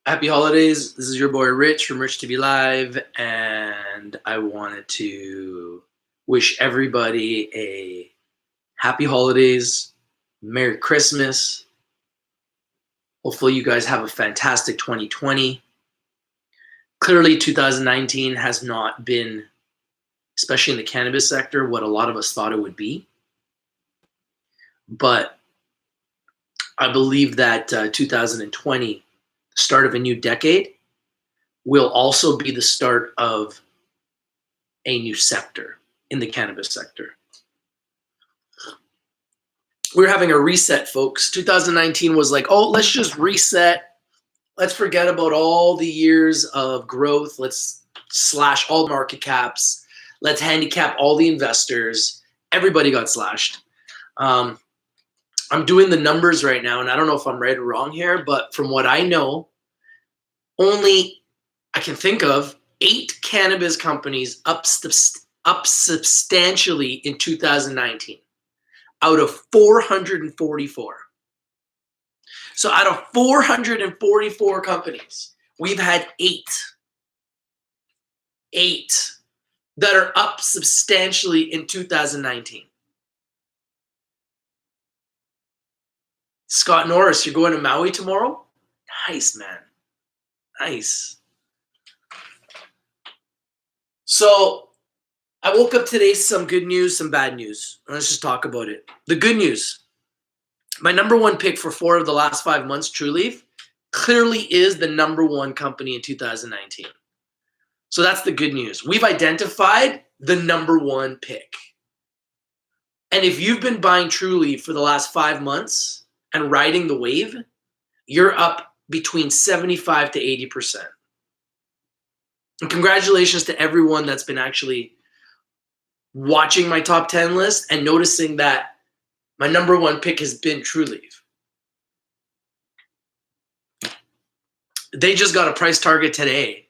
Happy holidays. This is your boy Rich from Rich TV Live, and I wanted to wish everybody a happy holidays, Merry Christmas. Hopefully, you guys have a fantastic 2020. Clearly, 2019 has not been, especially in the cannabis sector, what a lot of us thought it would be. But I believe that 2020, the start of a new decade, will also be the start of a new sector in the cannabis sector. We're having a reset, folks. 2019 was like, oh, let's just reset. Let's forget about all the years of growth. Let's slash all market caps. Let's handicap all the investors. Everybody got slashed. I'm doing the numbers right now, and I don't know if I'm right or wrong here, but from what I know, only I can think of 8 cannabis companies up substantially in 2019 out of 444. So out of 444 companies, we've had 8 that are up substantially in 2019. Scott Norris, you're going to Maui tomorrow? Nice, man. Nice. So I woke up today, some good news, some bad news. Let's just talk about it. The good news, my number one pick for 4 of the last 5 months, Trulieve, clearly is the number one company in 2019. So that's the good news. We've identified the number one pick. And if you've been buying Trulieve for the last 5 months and riding the wave, you're up between 75 to 80%. And congratulations to everyone that's been actually watching my top 10 list and noticing that my number one pick has been Trulieve. They just got a price target today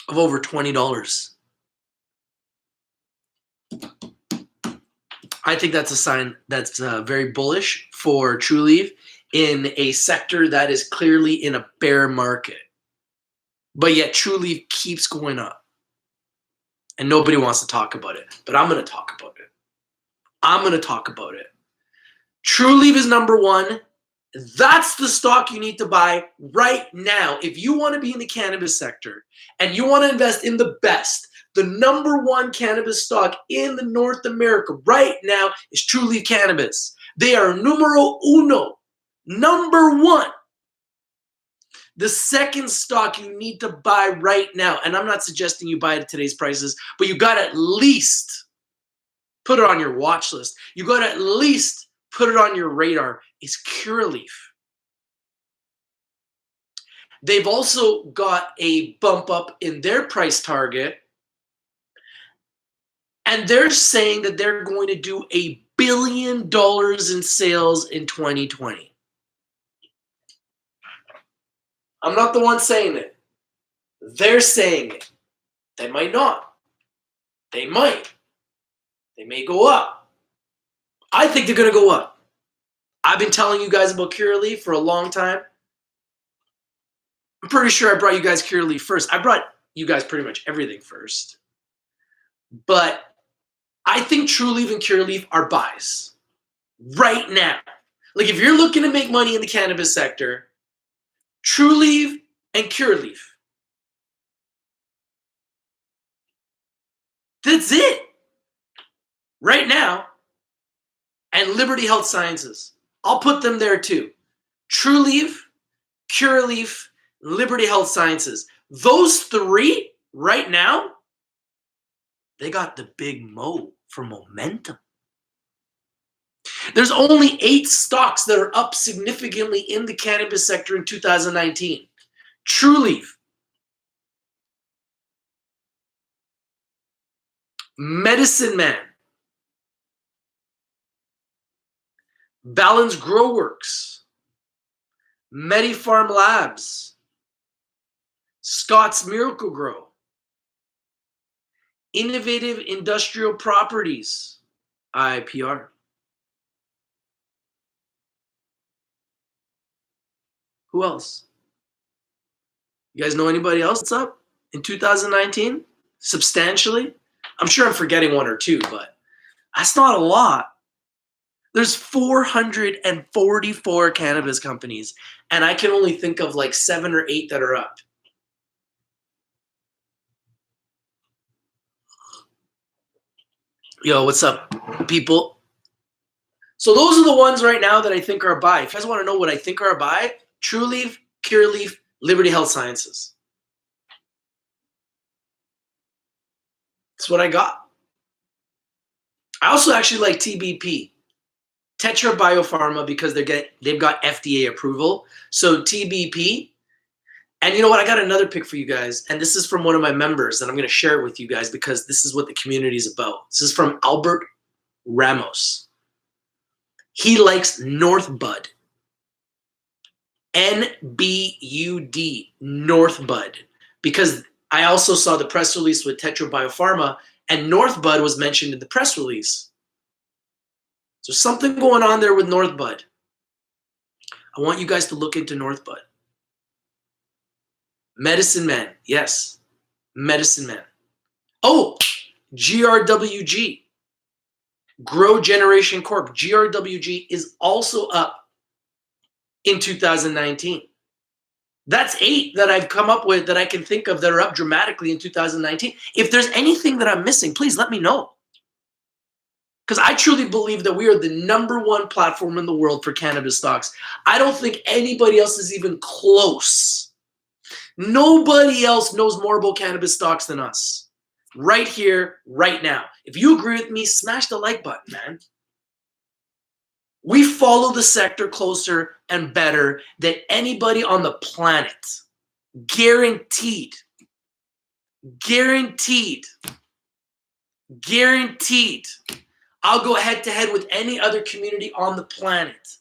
of over $20. I think that's a sign that's very bullish for Trulieve in a sector that is clearly in a bear market. But yet Trulieve keeps going up. And nobody wants to talk about it. But I'm going to talk about it. I'm going to talk about it. Trulieve is number one. That's the stock you need to buy right now. If you want to be in the cannabis sector and you want to invest in the best, the number one cannabis stock in the North America right now is Trulieve Cannabis. They are numero uno, number one. The second stock you need to buy right now, and I'm not suggesting you buy it at today's prices, but you got to at least put it on your watch list. You got to at least put it on your radar, is Curaleaf. They've also got a bump up in their price target, and they're saying that they're going to do $1 billion in sales in 2020. I'm not the one saying it. They're saying it. They might not. They might. They may go up. I think they're going to go up. I've been telling you guys about Curaleaf for a long time. I'm pretty sure I brought you guys Curaleaf first. I brought you guys pretty much everything first. But I think Trulieve and Curaleaf are buys right now. Like if you're looking to make money in the cannabis sector, Trulieve and Curaleaf. That's it. Right now. And Liberty Health Sciences. I'll put them there too. Trulieve, Curaleaf, Liberty Health Sciences. Those 3 right now, they got the big mo for momentum. There's only 8 stocks that are up significantly in the cannabis sector in 2019. Trulieve, Medicine Man, Balance Growworks, MediPharm Labs, Scott's Miracle Grow, Innovative Industrial Properties, IPR, Who else? You guys know anybody else that's up in 2019? Substantially? I'm sure I'm forgetting one or two, but that's not a lot. There's 444 cannabis companies, and I can only think of like 7 or 8 that are up. Yo, what's up, people? So those are the ones right now that I think are a buy. If you guys want to know what I think are a buy, Trulieve, Curaleaf, Liberty Health Sciences. That's what I got. I also actually like TBP, Tetra Biopharma, because they've got FDA approval. So TBP, and you know what? I got another pick for you guys, and this is from one of my members, and I'm going to share it with you guys because this is what the community is about. This is from Albert Ramos. He likes Northbud, NBUD, Northbud, because I also saw the press release with Tetra Biopharma, and Northbud was mentioned in the press release. So something going on there with Northbud. I want you guys to look into Northbud. Medicine Man, yes, Medicine Man. Oh, GRWG, Grow Generation Corp. GRWG is also up in 2019. That's 8 that I've come up with that I can think of that are up dramatically in 2019. If there's anything that I'm missing, please let me know. Because I truly believe that we are the #1 platform in the world for cannabis stocks. I don't think anybody else is even close. Nobody else knows more about cannabis stocks than us. Right here, right now. If you agree with me, smash the like button, man. We follow the sector closer and better than anybody on the planet. Guaranteed. Guaranteed. Guaranteed. I'll go head to head with any other community on the planet.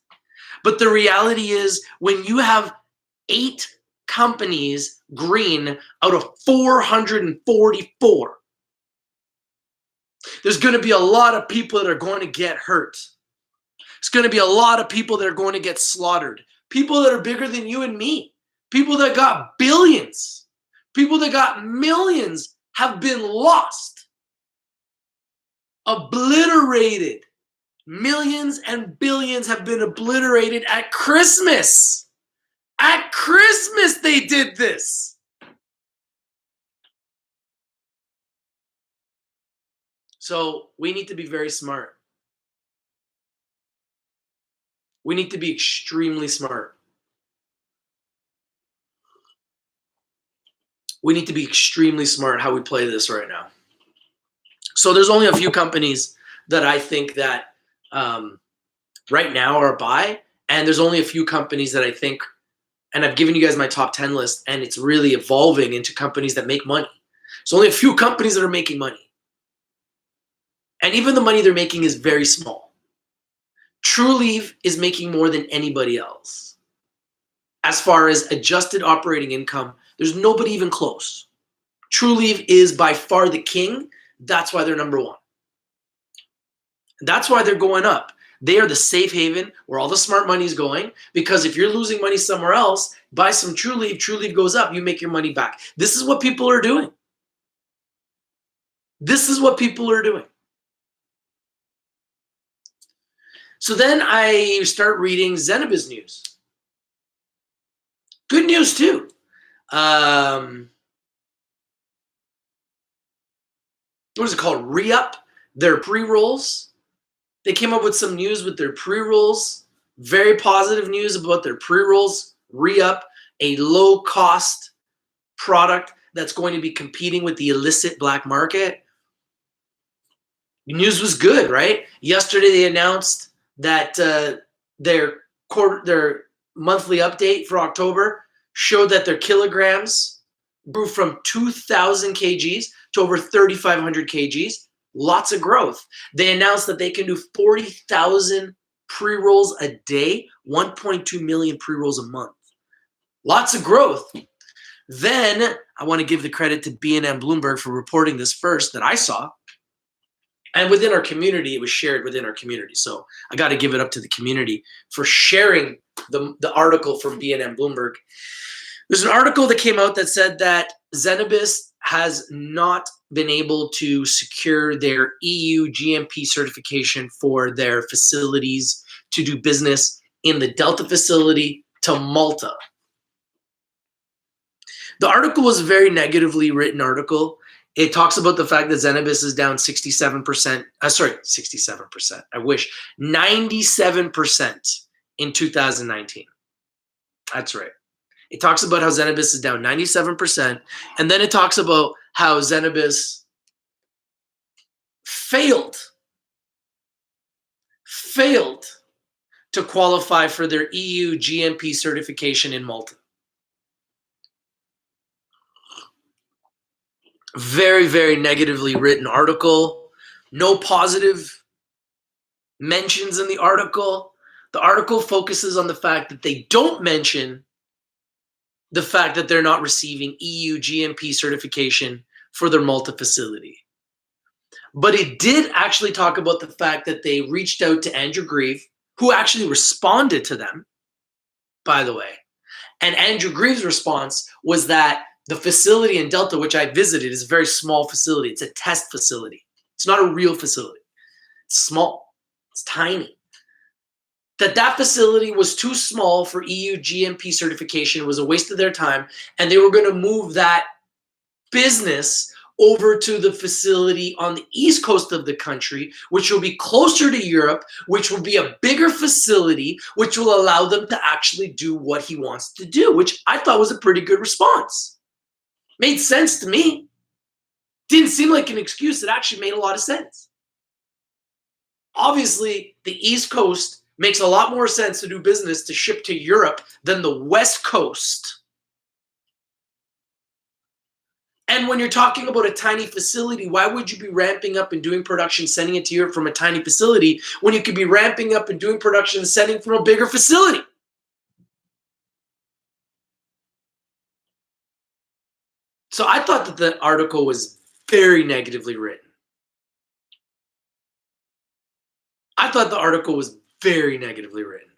But the reality is, when you have 8 companies green out of 444, there's going to be a lot of people that are going to get hurt. It's going to be a lot of people that are going to get slaughtered. People that are bigger than you and me. People that got billions. People that got millions have been lost. Obliterated. Millions and billions have been obliterated at Christmas. At Christmas they did this. So we need to be very smart. We need to be extremely smart. We need to be extremely smart how we play this right now. So there's only a few companies that I think that right now are a buy, and there's only a few companies that I think, and I've given you guys my top 10 list, and it's really evolving into companies that make money. There's only a few companies that are making money. And even the money they're making is very small. Trulieve is making more than anybody else. As far as adjusted operating income, there's nobody even close. Trulieve is by far the king. That's why they're #1. That's why they're going up. They are the safe haven where all the smart money is going, because if you're losing money somewhere else, buy some Trulieve, Trulieve goes up, you make your money back. This is what people are doing. This is what people are doing. So then I start reading Zenabis news. Good news too. What is it called? Re-up their pre-rolls. They came up with some news with their pre-rolls. Very positive news about their pre-rolls. Re-up, a low-cost product that's going to be competing with the illicit black market. The news was good, right? Yesterday they announced that their monthly update for October showed that their kilograms grew from 2,000 kgs to over 3,500 kgs. Lots of growth. They announced that they can do 40,000 pre-rolls a day, 1.2 million pre-rolls a month. Lots of growth. Then I want to give the credit to B&M Bloomberg for reporting this first that I saw. And within our community, it was shared within our community. So I got to give it up to the community for sharing the article from BNN Bloomberg. There's an article that came out that said that Zenabis has not been able to secure their EU GMP certification for their facilities to do business in the Delta facility to Malta. The article was a very negatively written article. It talks about the fact that Zenabis is down 67%. 67%. I wish. 97% in 2019. That's right. It talks about how Zenabis is down 97%. And then it talks about how Zenabis failed to qualify for their EU GMP certification in Malta. Very, very negatively written article. No positive mentions in the article. The article focuses on the fact that they don't mention the fact that they're not receiving EU GMP certification for their Malta facility. But it did actually talk about the fact that they reached out to Andrew Grieve, who actually responded to them, by the way. And Andrew Grieve's response was that the facility in Delta, which I visited, is a very small facility. It's a test facility. It's not a real facility. It's small. It's tiny. That facility was too small for EU GMP certification. It was a waste of their time. And they were going to move that business over to the facility on the east coast of the country, which will be closer to Europe, which will be a bigger facility, which will allow them to actually do what he wants to do, which I thought was a pretty good response. Made sense to me. Didn't seem like an excuse. It actually made a lot of sense. Obviously, the East Coast makes a lot more sense to do business to ship to Europe than the West Coast. And when you're talking about a tiny facility, why would you be ramping up and doing production, sending it to Europe from a tiny facility when you could be ramping up and doing production and sending from a bigger facility? So I thought that the article was very negatively written. I thought the article was very negatively written.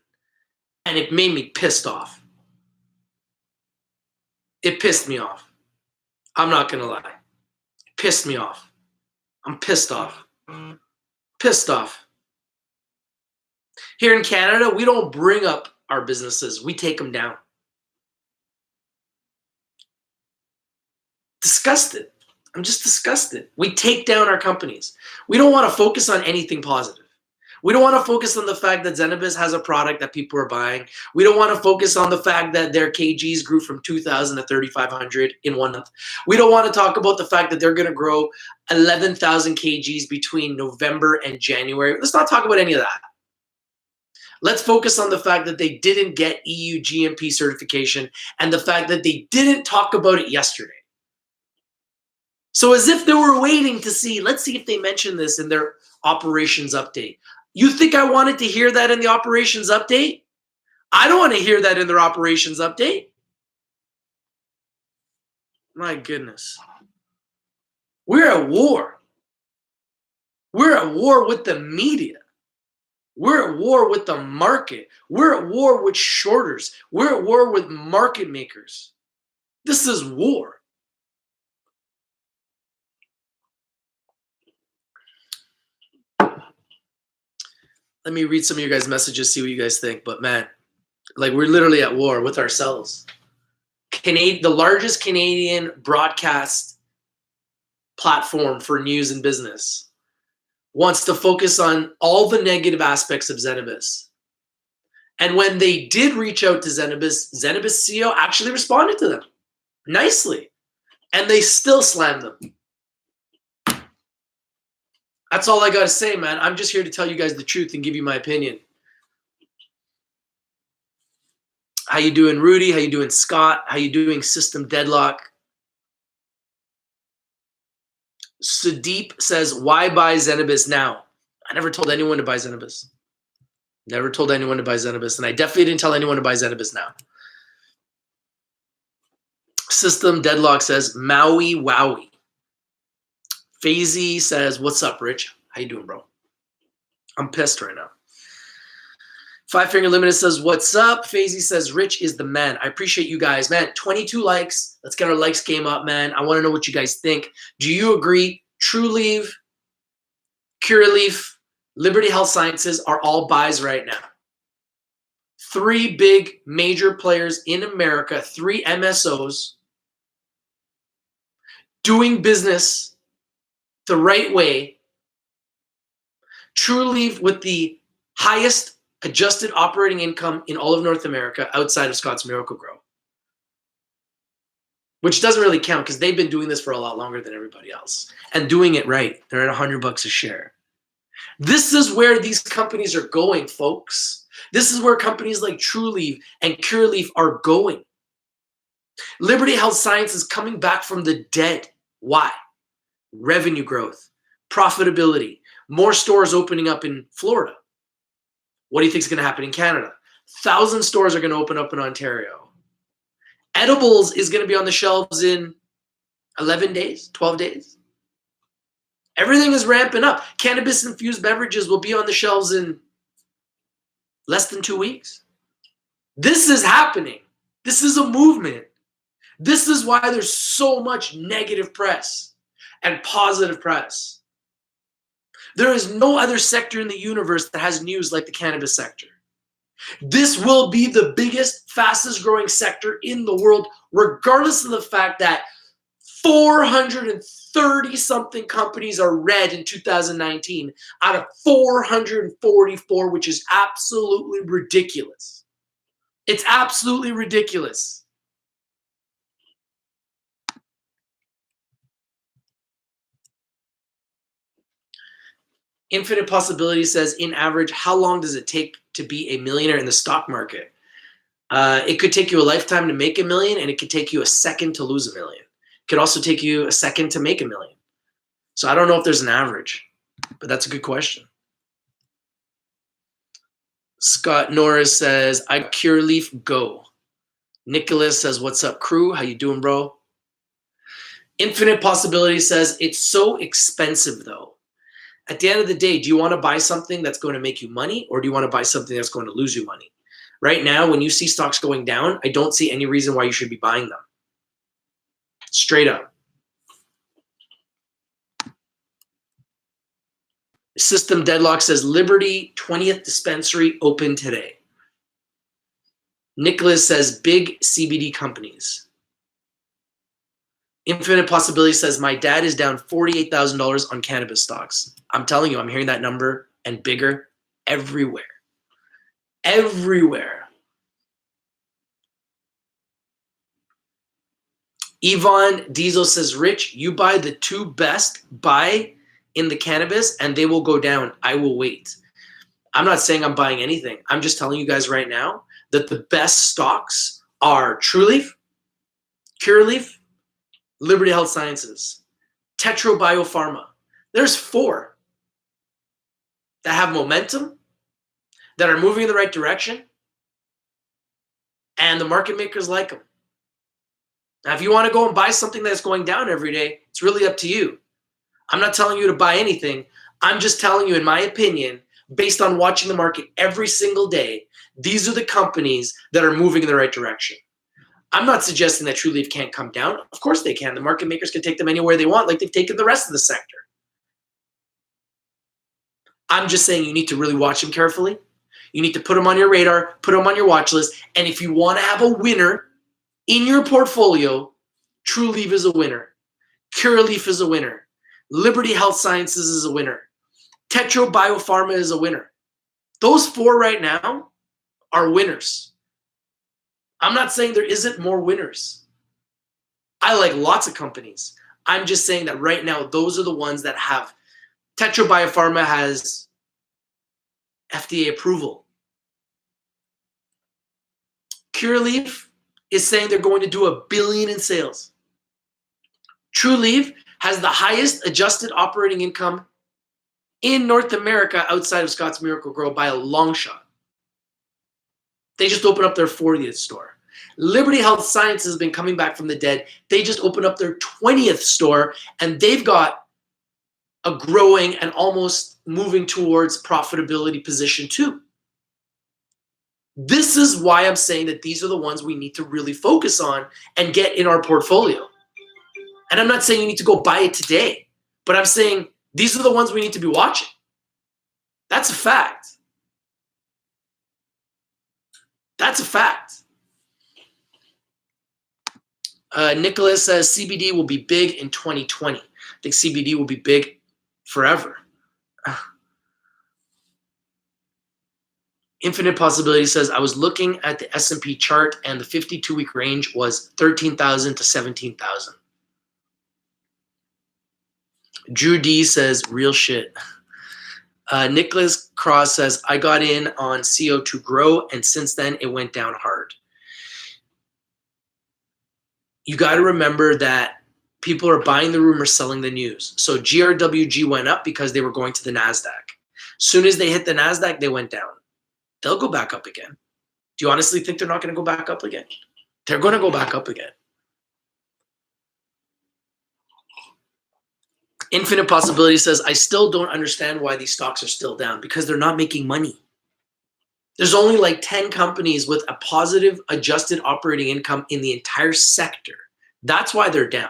And it made me pissed off. It pissed me off. I'm not going to lie. It pissed me off. I'm pissed off. Pissed off. Here in Canada, we don't bring up our businesses. We take them down. Disgusted. I'm just disgusted. We take down our companies. We don't want to focus on anything positive. We don't want to focus on the fact that Zenabis has a product that people are buying. We don't want to focus on the fact that their kgs grew from 2,000 to 3,500 in 1 month. We don't want to talk about the fact that they're going to grow 11,000 kgs between November and January. Let's not talk about any of that. Let's focus on the fact that they didn't get EU GMP certification and the fact that they didn't talk about it yesterday. So as if they were waiting to see, let's see if they mention this in their operations update. You think I wanted to hear that in the operations update? I don't want to hear that in their operations update. My goodness. We're at war. We're at war with the media. We're at war with the market. We're at war with shorters. We're at war with market makers. This is war. Let me read some of you guys' messages, see what you guys think. But man, like we're literally at war with ourselves. The largest Canadian broadcast platform for news and business wants to focus on all the negative aspects of Zenabis. And when they did reach out to Zenabis, Zenabis CEO actually responded to them nicely. And they still slammed them. That's all I got to say, man. I'm just here to tell you guys the truth and give you my opinion. How you doing, Rudy? How you doing, Scott? How you doing, System Deadlock? Sudeep says, why buy Zenabis now? I never told anyone to buy Zenabis. Never told anyone to buy Zenabis. And I definitely didn't tell anyone to buy Zenabis now. System Deadlock says, Maui Wowie. Fazy says, what's up, Rich? How you doing, bro? I'm pissed right now. Five Finger Limited says, what's up? Fazy says, Rich is the man. I appreciate you guys. Man, 22 likes. Let's get our likes game up, man. I want to know what you guys think. Do you agree Trulieve, Curaleaf, Liberty Health Sciences are all buys right now? Three big major players in America, three MSOs doing business the right way. Trulieve with the highest adjusted operating income in all of North America outside of Scott's Miracle-Gro, which doesn't really count because they've been doing this for a lot longer than everybody else and doing it right. They're at $100 a share. This is where these companies are going, folks. This is where companies like Trulieve and Curaleaf are going. Liberty Health Science is coming back from the dead. Why? Revenue growth, profitability, more stores opening up in Florida. What do you think is going to happen in Canada? 1,000 stores are going to open up in Ontario. Edibles is going to be on the shelves in 11 days, 12 days. Everything is ramping up. Cannabis-infused beverages will be on the shelves in less than 2 weeks. This is happening. This is a movement. This is why there's so much negative press and positive press. There is no other sector in the universe that has news like the cannabis sector. This will be the biggest, fastest growing sector in the world, regardless of the fact that 430 something companies are red in 2019 out of 444, which is absolutely ridiculous. It's absolutely ridiculous. Infinite Possibility says, in average, how long does it take to be a millionaire in the stock market? It could take you a lifetime to make $1 million, and it could take you a second to lose $1 million. It could also take you a second to make $1 million. So I don't know if there's an average, but that's a good question. Scott Norris says, I Curaleaf go. Nicholas says, what's up, crew? How you doing, bro? Infinite Possibility says, it's so expensive, though. At the end of the day, do you want to buy something that's going to make you money, or do you want to buy something that's going to lose you money? Right now, when you see stocks going down, I don't see any reason why you should be buying them. Straight up. System Deadlock says, Liberty 20th dispensary open today. Nicholas says, big CBD companies. Infinite Possibility says, my dad is down $48,000 on cannabis stocks. I'm telling you, I'm hearing that number and bigger everywhere. Everywhere. Yvonne Diesel says, Rich, you buy the two best buy in the cannabis and they will go down. I will wait. I'm not saying I'm buying anything. I'm just telling you guys right now that the best stocks are Trulieve, Curaleaf, Liberty Health Sciences, Tetro Biopharma. There's four that have momentum, that are moving in the right direction, and the market makers like them. Now, if you want to go and buy something that's going down every day, it's really up to you. I'm not telling you to buy anything. I'm just telling you, in my opinion, based on watching the market every single day, these are the companies that are moving in the right direction. I'm not suggesting that Trulieve can't come down. Of course they can. The market makers can take them anywhere they want, like they've taken the rest of the sector. I'm just saying you need to really watch them carefully. You need to put them on your radar, put them on your watch list, and if you want to have a winner in your portfolio, Trulieve is a winner. Curaleaf is a winner. Liberty Health Sciences is a winner. Tetro Biopharma is a winner. Those four right now are winners. I'm not saying there isn't more winners. I like lots of companies. I'm just saying that right now, those are the ones that have. Tetro Biopharma has FDA approval. Curaleaf is saying they're going to do $1 billion in sales. Trulieve has the highest adjusted operating income in North America outside of Scott's Miracle-Gro by a long shot. They just opened up their 40th store. Liberty Health Sciences has been coming back from the dead. They just opened up their 20th store, and they've got a growing and almost moving towards profitability position too. This is why I'm saying that these are the ones we need to really focus on and get in our portfolio. And I'm not saying you need to go buy it today, but I'm saying these are the ones we need to be watching. That's a fact. That's a fact. Nicholas says CBD will be big in 2020. I think CBD will be big forever. Infinite Possibility says, I was looking at the S&P chart and the 52-week range was 13,000 to 17,000. Drew D says, real shit. Nicholas Cross says, I got in on CO2 Grow and since then it went down hard. You got to remember that people are buying the rumor, selling the news. So GRWG went up because they were going to the NASDAQ. Soon as they hit the NASDAQ, they went down. They'll go back up again. Do you honestly think they're not going to go back up again? They're going to go back up again. Infinite Possibility says, I still don't understand why these stocks are still down because they're not making money. There's only like 10 companies with a positive adjusted operating income in the entire sector. That's why they're down.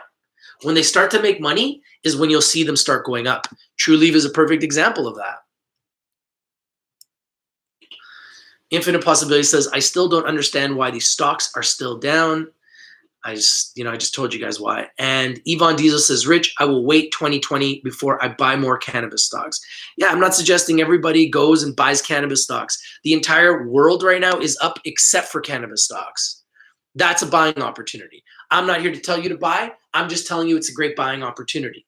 When they start to make money is when you'll see them start going up. TrueLeave is a perfect example of that. Infinite Possibility says, I still don't understand why these stocks are still down. I just told you guys why. And Yvonne Diesel says, Rich, I will wait 2020 before I buy more cannabis stocks. Yeah, I'm not suggesting everybody goes and buys cannabis stocks. The entire world right now is up except for cannabis stocks. That's a buying opportunity. I'm not here to tell you to buy. I'm just telling you it's a great buying opportunity.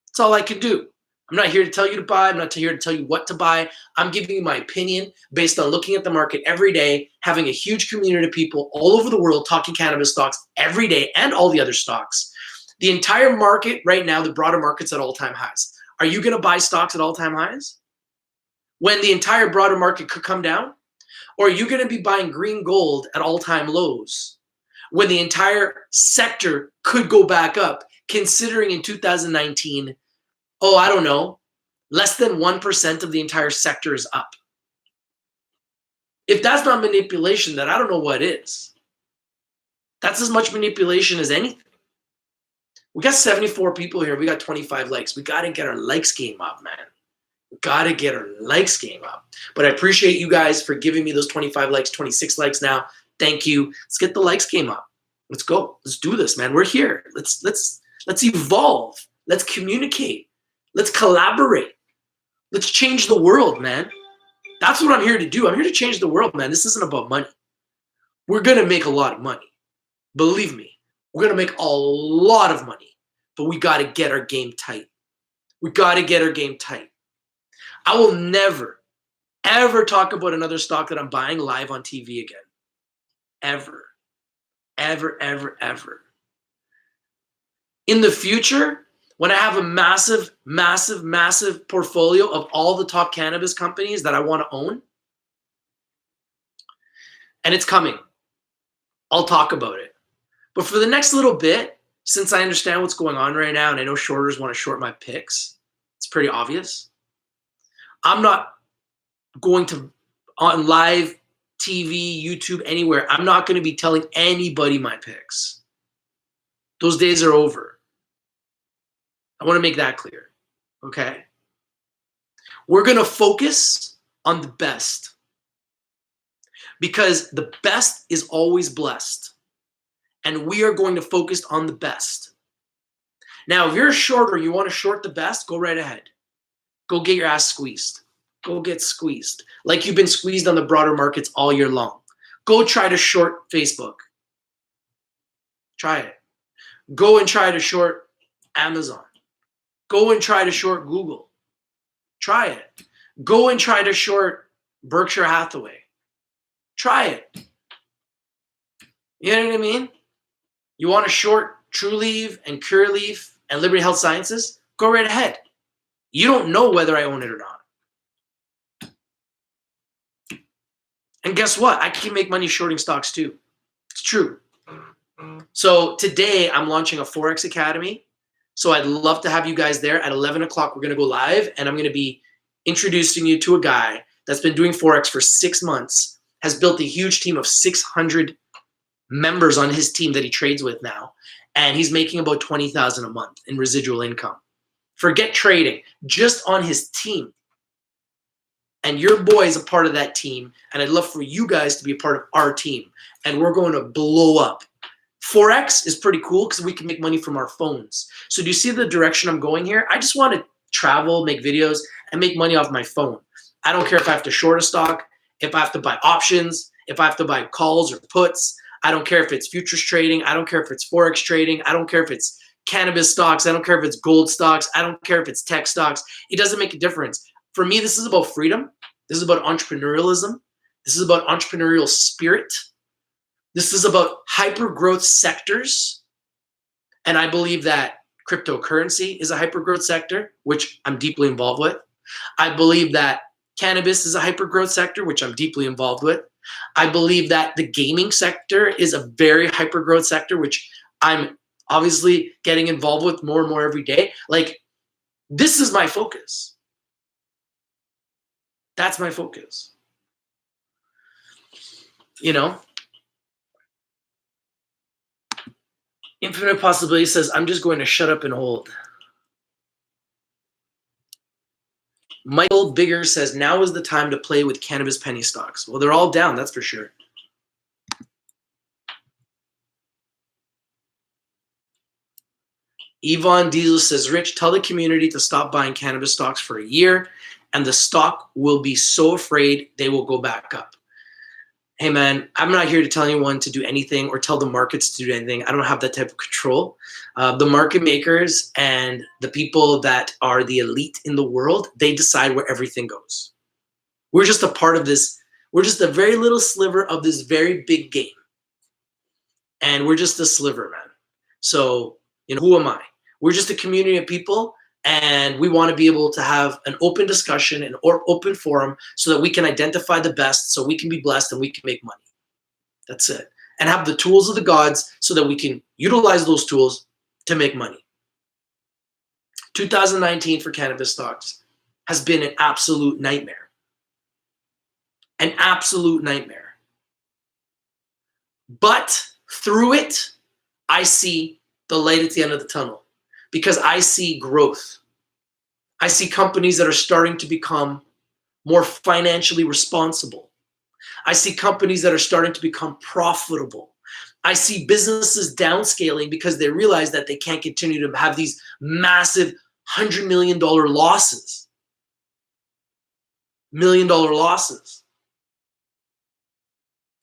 That's all I can do. I'm not here to tell you to buy. I'm not here to tell you what to buy. I'm giving you my opinion based on looking at the market every day, having a huge community of people all over the world talking cannabis stocks every day and all the other stocks. The entire market right now, the broader market's at all-time highs. Are you going to buy stocks at all-time highs when the entire broader market could come down? Or are you going to be buying green gold at all-time lows when the entire sector could go back up, considering in 2019, oh, I don't know, less than 1% of the entire sector is up. If that's not manipulation, then I don't know what is. That's as much manipulation as anything. We got 74 people here. We got 25 likes. We got to get our likes game up, man. We got to get our likes game up. But I appreciate you guys for giving me those 25 likes, 26 likes now. Thank you. Let's get the likes game up. Let's go. Let's do this, man. We're here. Let's evolve. Let's communicate. Let's collaborate. Let's change the world, man. That's what I'm here to do. I'm here to change the world, man. This isn't about money. We're going to make a lot of money. Believe me, we're going to make a lot of money, but we got to get our game tight. We got to get our game tight. I will never, ever talk about another stock that I'm buying live on TV again. Ever, ever, ever, ever. In the future, when I have a massive, massive, massive portfolio of all the top cannabis companies that I want to own, and it's coming, I'll talk about it. But for the next little bit, since I understand what's going on right now, and I know shorters want to short my picks, it's pretty obvious. I'm not going to, on live TV, YouTube, anywhere, I'm not going to be telling anybody my picks. Those days are over. I want to make that clear, okay? We're going to focus on the best because the best is always blessed, and we are going to focus on the best. Now, if you're a shorter, you want to short the best, go right ahead. Go get your ass squeezed. Go get squeezed like you've been squeezed on the broader markets all year long. Go try to short Facebook. Try it. Go and try to short Amazon. Go and try to short Google. Try it. Go and try to short Berkshire Hathaway. Try it. You know what I mean? You want to short TrueLeave and CureLeaf and Liberty Health Sciences? Go right ahead. You don't know whether I own it or not. And guess what? I can make money shorting stocks too. It's true. So today I'm launching a Forex Academy. So I'd love to have you guys there at 11 o'clock. We're going to go live, and I'm going to be introducing you to a guy that's been doing Forex for 6 months, has built a huge team of 600 members on his team that he trades with now, and he's making about $20,000 a month in residual income. Forget trading, just on his team. And your boy is a part of that team, and I'd love for you guys to be a part of our team, and we're going to blow up. Forex is pretty cool because we can make money from our phones. So do you see the direction I'm going here? I just want to travel, make videos, and make money off my phone. I don't care if I have to short a stock, if I have to buy options, if I have to buy calls or puts. I don't care if it's futures trading. I don't care if it's Forex trading. I don't care if it's cannabis stocks. I don't care if it's gold stocks. I don't care if it's tech stocks. It doesn't make a difference. For me, this is about freedom. This is about entrepreneurialism. This is about entrepreneurial spirit. This is about hyper growth sectors. And I believe that cryptocurrency is a hyper growth sector, which I'm deeply involved with. I believe that cannabis is a hyper growth sector, which I'm deeply involved with. I believe that the gaming sector is a very hyper growth sector, which I'm obviously getting involved with more and more every day. Like, this is my focus. That's my focus. You know? Infinite Possibility says, I'm just going to shut up and hold. Michael Bigger says, now is the time to play with cannabis penny stocks. Well, they're all down, that's for sure. Yvonne Diesel says, Rich, tell the community to stop buying cannabis stocks for a year, and the stock will be so afraid they will go back up. Hey, man, I'm not here to tell anyone to do anything or tell the markets to do anything. I don't have that type of control. The market makers and the people that are the elite in the world, they decide where everything goes. We're just a part of this. We're just a very little sliver of this very big game. And we're just a sliver, man. So, you know, who am I? We're just a community of people, and we want to be able to have an open discussion, an open forum, so that we can identify the best, so we can be blessed and we can make money. That's it. And have the tools of the gods so that we can utilize those tools to make money. 2019 for cannabis stocks has been an absolute nightmare. An absolute nightmare. But through it, I see the light at the end of the tunnel, because I see growth. I see companies that are starting to become more financially responsible. I see companies that are starting to become profitable. I see businesses downscaling because they realize that they can't continue to have these massive $100 million losses. $1 million losses.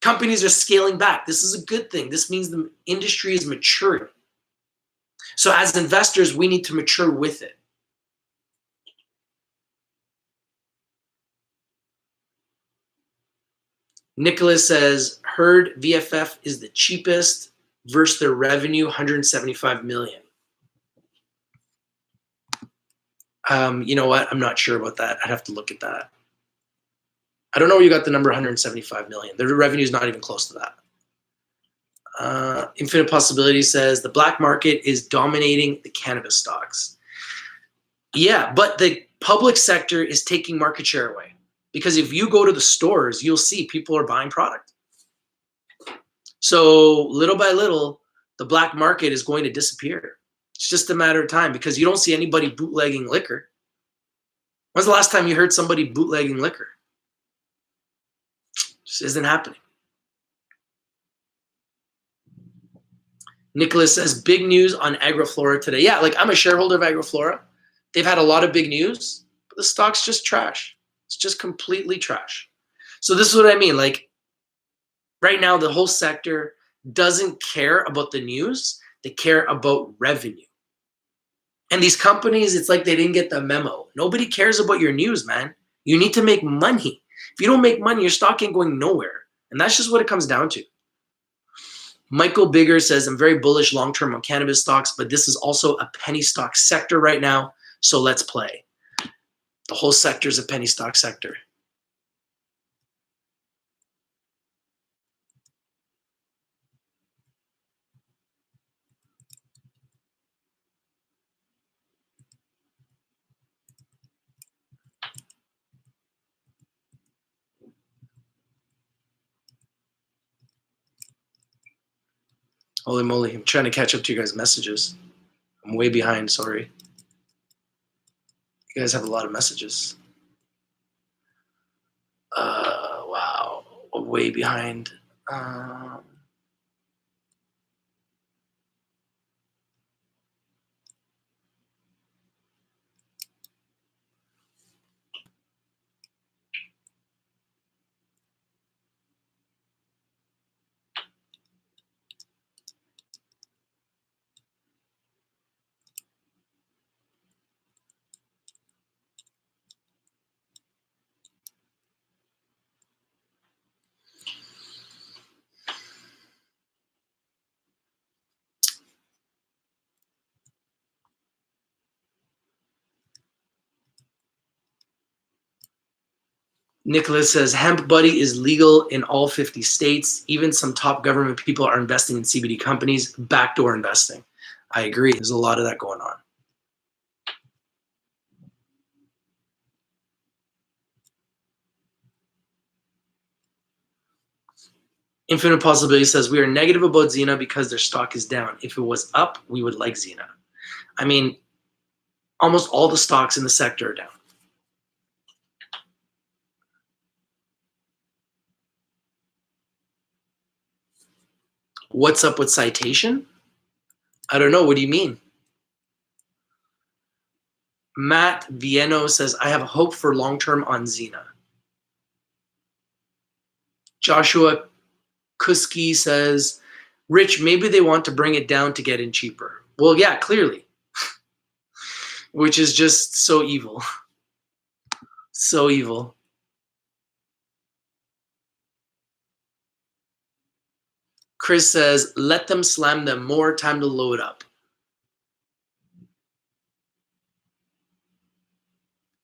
Companies are scaling back. This is a good thing. This means the industry is maturing. So as investors, we need to mature with it. Nicholas says, heard VFF is the cheapest versus their revenue, 175 million. You know what? I'm not sure about that. I'd have to look at that. I don't know where you got the number 175 million. Their revenue is not even close to that. Infinite Possibility says the black market is dominating the cannabis stocks. Yeah, but the public sector is taking market share away. Because if you go to the stores, you'll see people are buying product. So little by little, the black market is going to disappear. It's just a matter of time, because you don't see anybody bootlegging liquor. When's the last time you heard somebody bootlegging liquor? It just isn't happening. Nicholas says, big news on Agroflora today. Yeah, like, I'm a shareholder of Agroflora. They've had a lot of big news, but the stock's just trash. It's just completely trash. So this is what I mean. Like, right now, the whole sector doesn't care about the news. They care about revenue. And these companies, it's like they didn't get the memo. Nobody cares about your news, man. You need to make money. If you don't make money, your stock ain't going nowhere. And that's just what it comes down to. Michael Bigger says, I'm very bullish long-term on cannabis stocks, but this is also a penny stock sector right now, so let's play. The whole sector is a penny stock sector. Holy moly, I'm trying to catch up to you guys' messages. I'm way behind, sorry. You guys have a lot of messages. Wow, way behind. Nicholas says, Hemp Buddy is legal in all 50 states. Even some top government people are investing in CBD companies, backdoor investing. I agree. There's a lot of that going on. Infinite Possibility says, we are negative about ZENA because their stock is down. If it was up, we would like ZENA. I mean, almost all the stocks in the sector are down. What's up with citation? I don't know. What do you mean? Matt Vieno says, I have hope for long-term on ZENA. Joshua Kuski says, Rich, maybe they want to bring it down to get in cheaper. Well, yeah, clearly. Which is just so evil. So evil. Chris says, let them slam them. More time to load up.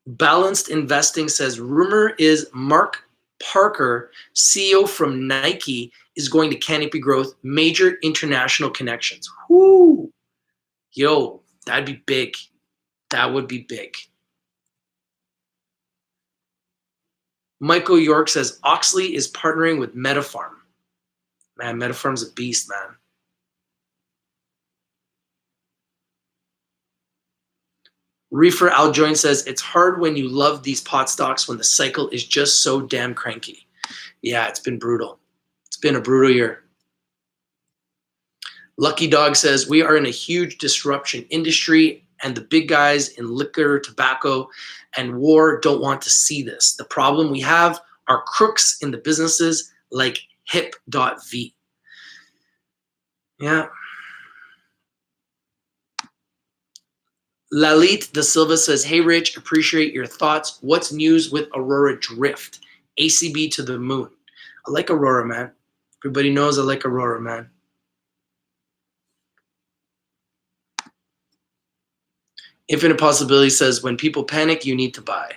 Balanced Investing says, rumor is Mark Parker, CEO from Nike, is going to Canopy Growth, major international connections. Whoo! Yo, that'd be big. That would be big. Michael York says, Oxley is partnering with MetaPharm. Man, MetaPharm's a beast, man. Reefer Aljoin says, it's hard when you love these pot stocks when the cycle is just so damn cranky. Yeah, it's been brutal. It's been a brutal year. Lucky Dog says, we are in a huge disruption industry and the big guys in liquor, tobacco, and war don't want to see this. The problem we have are crooks in the businesses like hip.v. Yeah. Lalit Da Silva says, hey, Rich, appreciate your thoughts. What's news with Aurora Drift? ACB to the moon. I like Aurora, man. Everybody knows I like Aurora, man. Infinite Possibility says, when people panic, you need to buy.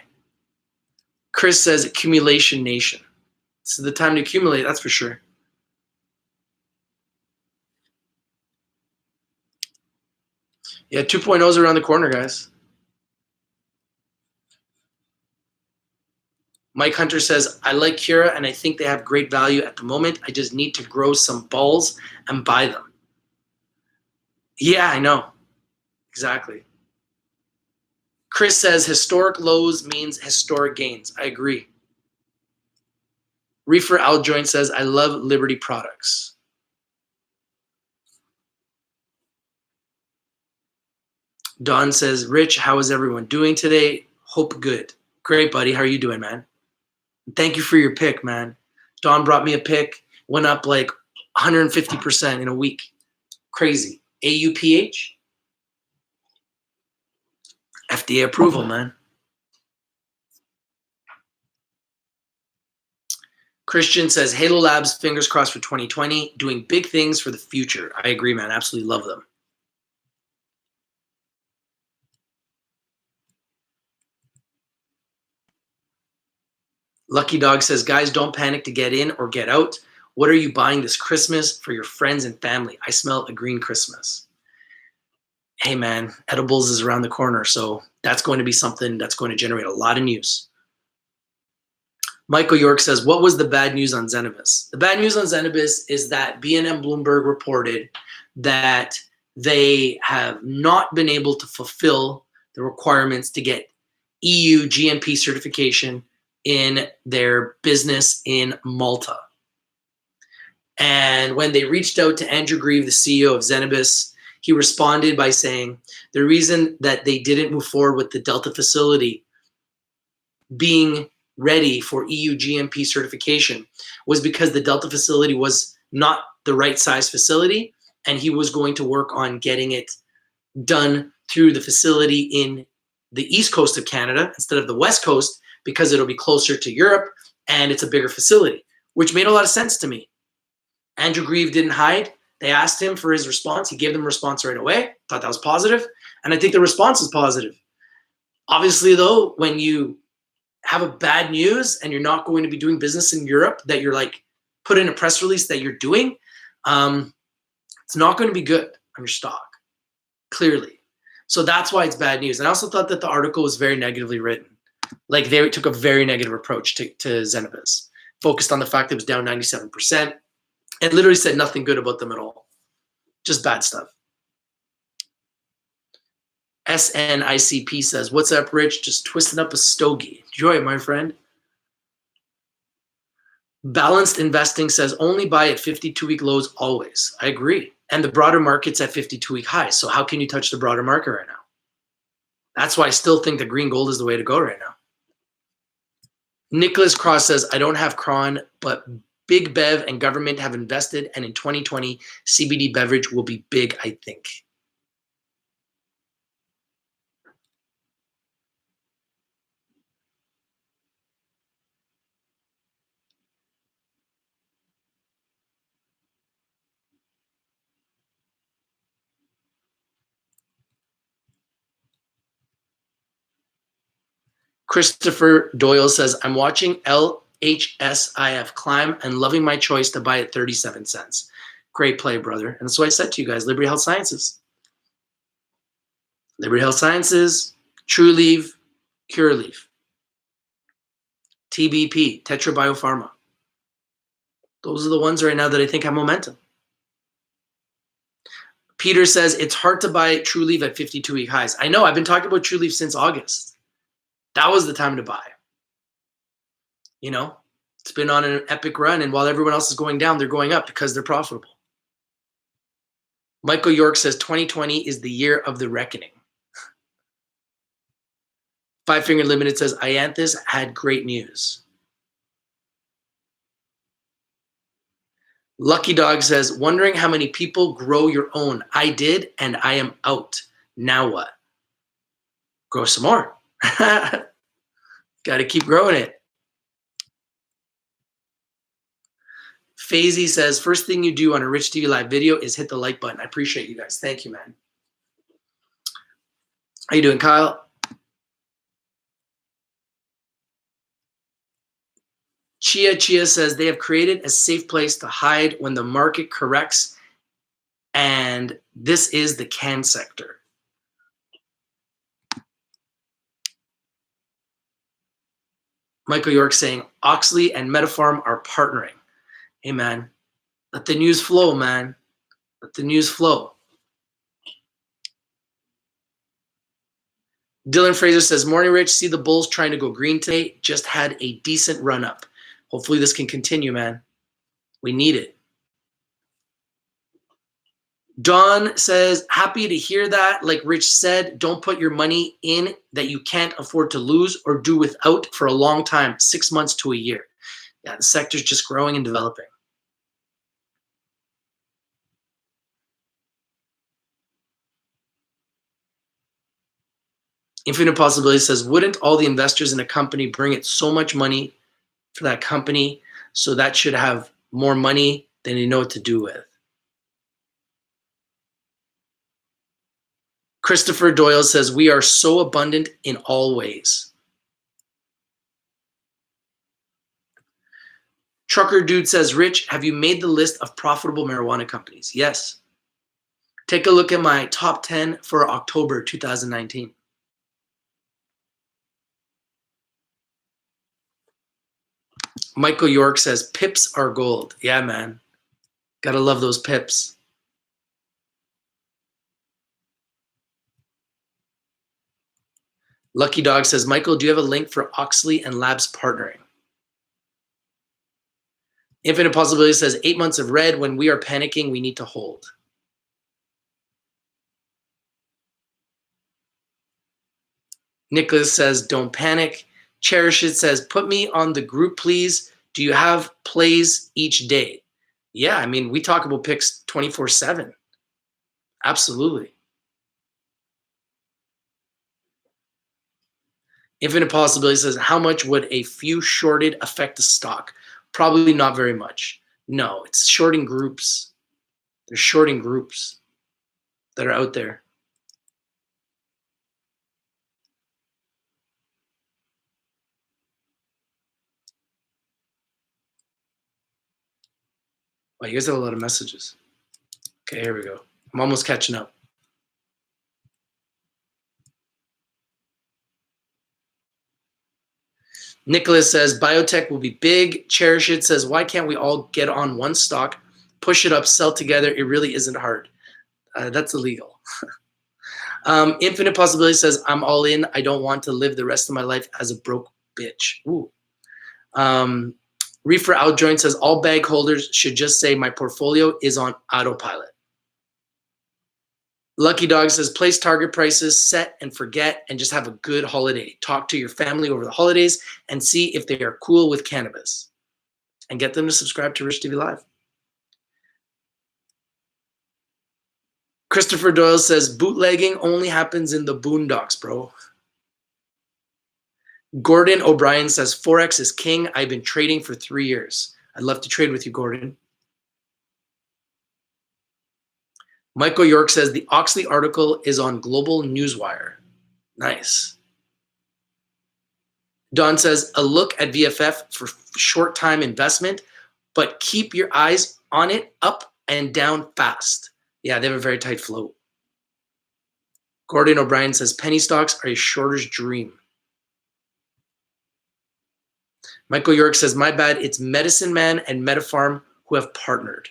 Chris says, accumulation nation. This is the time to accumulate, that's for sure. Yeah, 2.0 is around the corner, guys. Mike Hunter says, I like Cura and I think they have great value at the moment. I just need to grow some balls and buy them. Yeah, I know. Exactly. Chris says, historic lows means historic gains. I agree. Reefer Aljoin says, I love Liberty products. Don says, Rich, how is everyone doing today? Hope good. Great, buddy. How are you doing, man? Thank you for your pick, man. Don brought me a pick. Went up like 150% in a week. Crazy. AUPH? FDA approval, man. Christian says, Halo Labs, fingers crossed for 2020, doing big things for the future. I agree, man. Absolutely love them. Lucky Dog says, guys, don't panic to get in or get out. What are you buying this Christmas for your friends and family? I smell a green Christmas. Hey, man, edibles is around the corner, so that's going to be something that's going to generate a lot of news. Michael York says, what was the bad news on Zenabis? The bad news on Zenabis is that BNM Bloomberg reported that they have not been able to fulfill the requirements to get EU GMP certification in their business in Malta. And when they reached out to Andrew Grieve, the CEO of Zenabis, he responded by saying the reason that they didn't move forward with the Delta facility being ready for EU GMP certification was because the Delta facility was not the right size facility, and he was going to work on getting it done through the facility in the east coast of Canada instead of the west coast, because it'll be closer to Europe and it's a bigger facility, which made a lot of sense to me. Andrew Grieve didn't hide. They asked him for his response. He gave them a response right away. Thought that was positive. And I think the response is positive. Obviously, though, when you have a bad news and you're not going to be doing business in Europe, that you're like put in a press release that you're doing, it's not going to be good on your stock, clearly. So that's why it's bad news. And I also thought that the article was very negatively written. Like they took a very negative approach to Zenabis, focused on the fact that it was down 97%, and literally said nothing good about them at all. Just bad stuff. SNICP says, what's up, Rich? Just twisting up a stogie. Enjoy it, my friend. Balanced Investing says, only buy at 52-week lows always. I agree. And the broader market's at 52-week highs. So how can you touch the broader market right now? That's why I still think that green gold is the way to go right now. Nicholas Cross says, I don't have Cron, but Big Bev and government have invested, and in 2020, CBD beverage will be big, I think. Christopher Doyle says, I'm watching LHSIF climb and loving my choice to buy at 37 cents. Great play, brother. And that's what I said to you guys, Liberty Health Sciences. Liberty Health Sciences, TrueLeaf, CureLeaf, TBP, Tetra Biopharma. Those are the ones right now that I think have momentum. Peter says, it's hard to buy TrueLeaf at 52-week highs. I know, I've been talking about TrueLeaf since August. That was the time to buy. You know, it's been on an epic run, and while everyone else is going down, they're going up because they're profitable. Michael York says 2020 is the year of the reckoning. Five Finger Limited says Ianthus had great news. Lucky Dog says, wondering how many people grow your own. I did, and I am out. Now what? Grow some more. Got to keep growing it. Fazy says, first thing you do on a Rich TV Live video is hit the like button. I appreciate you guys. Thank you, man. How you doing, Kyle? Chia says, they have created a safe place to hide when the market corrects, and this is the can sector. Michael York saying, Oxley and Metapharm are partnering. Hey, man, let the news flow, man. Let the news flow. Dylan Fraser says, morning, Rich. See the bulls trying to go green today. Just had a decent run up. Hopefully this can continue, man. We need it. Don says, happy to hear that. Like Rich said, don't put your money in that you can't afford to lose or do without for a long time, 6 months to a year. Yeah, the sector's just growing and developing. Infinite Possibility says, wouldn't all the investors in a company bring it so much money for that company, so that should have more money than you know what to do with? Christopher Doyle says, we are so abundant in all ways. Trucker Dude says, Rich, have you made the list of profitable marijuana companies? Yes. Take a look at my top 10 for October 2019. Michael York says, pips are gold. Yeah, man. Gotta love those pips. Lucky Dog says, Michael, do you have a link for Oxley and Labs partnering? Infinite Possibility says, 8 months of red. When we are panicking, we need to hold. Nicholas says, don't panic. Cherish It says, put me on the group, please. Do you have plays each day? Yeah, I mean, we talk about picks 24/7. Absolutely. Infinite Possibility says, how much would a few shorted affect the stock? Probably not very much. No, it's shorting groups. They're shorting groups that are out there. Wow, you guys have a lot of messages. Okay, here we go. I'm almost catching up. Nicholas says, biotech will be big. Cherish It says, why can't we all get on one stock, push it up, sell together? It really isn't hard. That's illegal. Infinite Possibility says, I'm all in. I don't want to live the rest of my life as a broke bitch. Ooh. Reefer Outjoint says, all bag holders should just say my portfolio is on autopilot. Lucky Dog says, place target prices, set and forget, and just have a good holiday. Talk to your family over the holidays and see if they are cool with cannabis. And get them to subscribe to Rich TV Live. Christopher Doyle says, bootlegging only happens in the boondocks, bro. Gordon O'Brien says, Forex is king. I've been trading for 3 years. I'd love to trade with you, Gordon. Michael York says, the Oxley article is on Global Newswire. Nice. Don says, a look at VFF for short-time investment, but keep your eyes on it up and down fast. Yeah, they have a very tight float. Gordon O'Brien says, penny stocks are a shorter's dream. Michael York says, my bad, it's Medicine Man and MetaPharm who have partnered.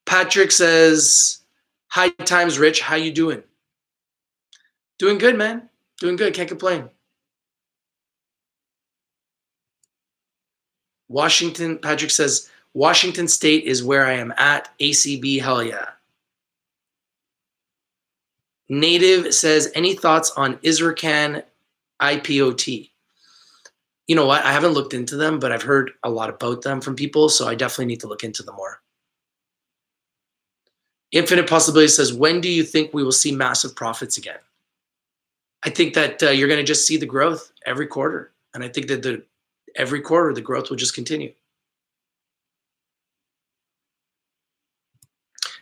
Patrick says, hi times, Rich, how you doing? Doing good, man. Doing good, can't complain. Washington, Patrick says, Washington State is where I am at. ACB, hell yeah. Native says, any thoughts on Izracan IPOT? You know what? I haven't looked into them, but I've heard a lot about them from people, so I definitely need to look into them more. Infinite Possibility says, when do you think we will see massive profits again? I think that you're going to just see the growth every quarter. And I think that every quarter, the growth will just continue.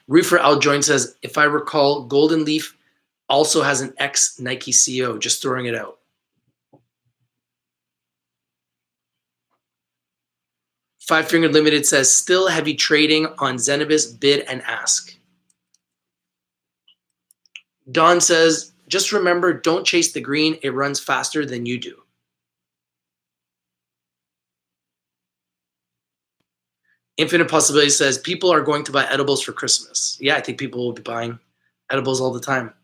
Reefer Outjoint says, if I recall, Golden Leaf also has an ex-Nike CEO, just throwing it out. Five Finger Limited says, still heavy trading on Zenabis, bid and ask. Don says, just remember, don't chase the green. It runs faster than you do. Infinite Possibility says, people are going to buy edibles for Christmas. Yeah, I think people will be buying edibles all the time.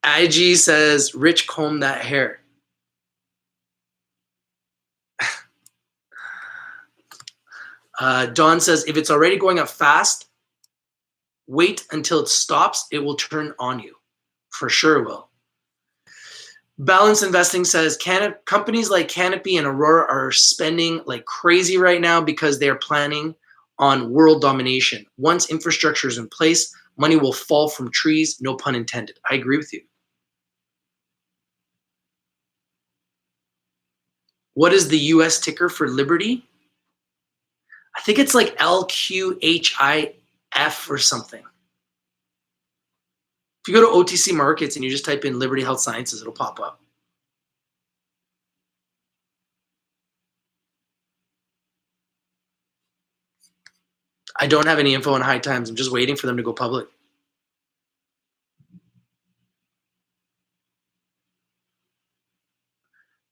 IG says, Rich, comb that hair. Don says, if it's already going up fast, wait until it stops. It will turn on you. For sure it will. Balance Investing says, companies like Canopy and Aurora are spending like crazy right now because they're planning on world domination. Once infrastructure is in place, money will fall from trees, no pun intended. I agree with you. What is the US ticker for Liberty? I think it's like LQHIF or something. If you go to OTC Markets and you just type in Liberty Health Sciences, it'll pop up. I don't have any info on High Times. I'm just waiting for them to go public.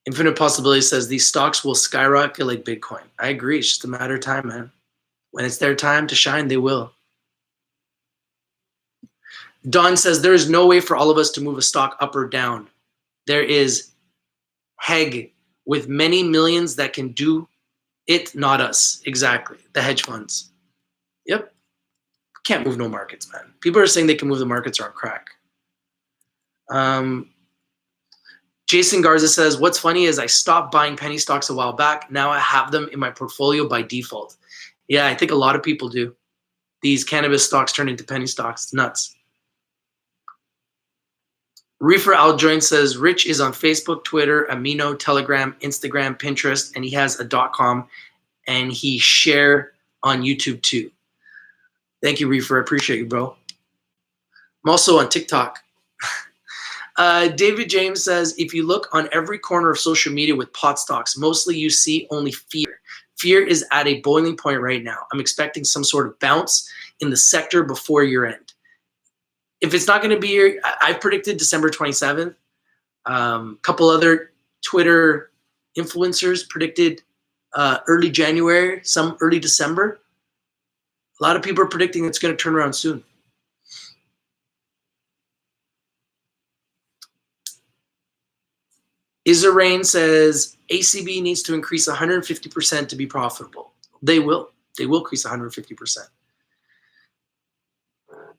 Infinite Possibility says these stocks will skyrocket like Bitcoin. I agree. It's just a matter of time, man. When it's their time to shine, they will. Don says there is no way for all of us to move a stock up or down. There is Heg with many millions that can do it, not us. Exactly. The hedge funds. Yep. Can't move no markets, man. People are saying they can move the markets are on crack. Jason Garza says, what's funny is I stopped buying penny stocks a while back. Now I have them in my portfolio by default. Yeah, I think a lot of people do. These cannabis stocks turn into penny stocks. It's nuts. Reefer Aljoin says, Rich is on Facebook, Twitter, Amino, Telegram, Instagram, Pinterest, and he has a .com, and he share on YouTube too. Thank you, Reefer. I appreciate you, bro. I'm also on TikTok. David James says, if you look on every corner of social media with pot stocks, mostly you see only fear. Fear is at a boiling point right now. I'm expecting some sort of bounce in the sector before year end. If it's not going to be here, I've predicted December 27th. Couple other Twitter influencers predicted early January, some early December. A lot of people are predicting it's going to turn around soon. Izarain says ACB needs to increase 150% to be profitable. They will. They will increase 150%.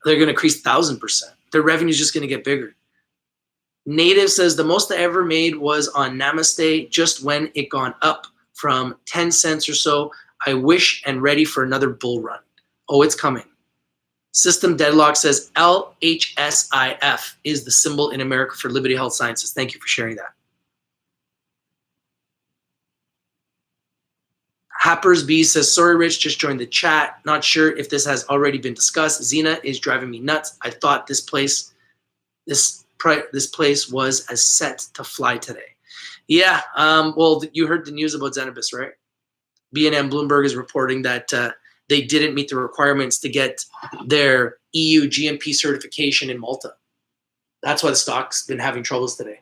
They're going to increase 1,000%. Their revenue is just going to get bigger. Native says the most I ever made was on Namaste just when it gone up from 10 cents or so. I wish and ready for another bull run. Oh, it's coming. System Deadlock says LHSIF is the symbol in America for Liberty Health Sciences. Thank you for sharing that. Happers B says, sorry, Rich, just joined the chat. Not sure if this has already been discussed. ZENA is driving me nuts. I thought this place was as set to fly today. Yeah, well, you heard the news about Zenabis, right? B&M Bloomberg is reporting that they didn't meet the requirements to get their EU GMP certification in Malta. That's why the stock's been having troubles today.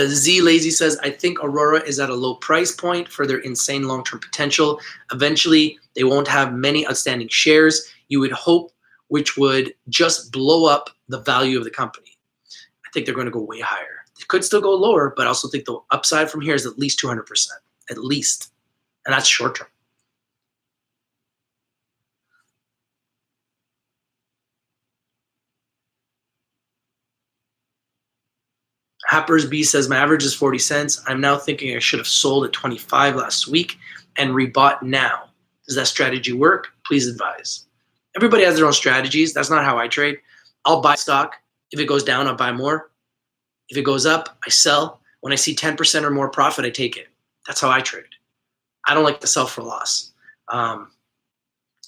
Z Lazy says, I think Aurora is at a low price point for their insane long-term potential. Eventually, they won't have many outstanding shares, you would hope, which would just blow up the value of the company. I think they're going to go way higher. It could still go lower, but I also think the upside from here is at least 200%, at least. And that's short-term. Happers B says, my average is 40 cents. I'm now thinking I should have sold at 25 last week and rebought now. Does that strategy work? Please advise. Everybody has their own strategies. That's not how I trade. I'll buy stock. If it goes down, I'll buy more. If it goes up, I sell. When I see 10% or more profit, I take it. That's how I trade. I don't like to sell for loss.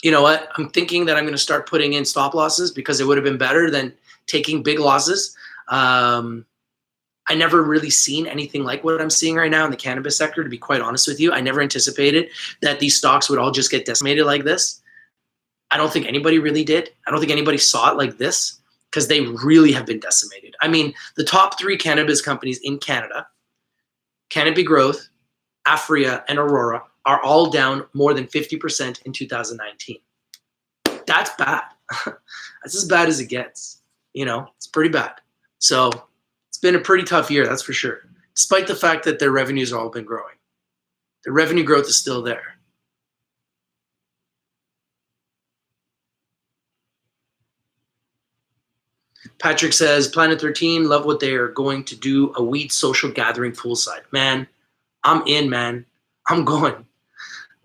You know what? I'm thinking that I'm going to start putting in stop losses because it would have been better than taking big losses. I never really seen anything like what I'm seeing right now in the cannabis sector, to be quite honest with you. I never anticipated that these stocks would all just get decimated like this. I don't think anybody really did. I don't think anybody saw it like this because they really have been decimated. I mean, the top 3 cannabis companies in Canada, Canopy Growth, Aphria, and Aurora, are all down more than 50% in 2019. That's bad. That's as bad as it gets. You know, it's pretty bad. So it's been a pretty tough year, that's for sure, despite the fact that their revenues have all been growing. The revenue growth is still there. Patrick says, Planet 13, love what they are going to do, a weed social gathering poolside. Man, I'm in, man. I'm going.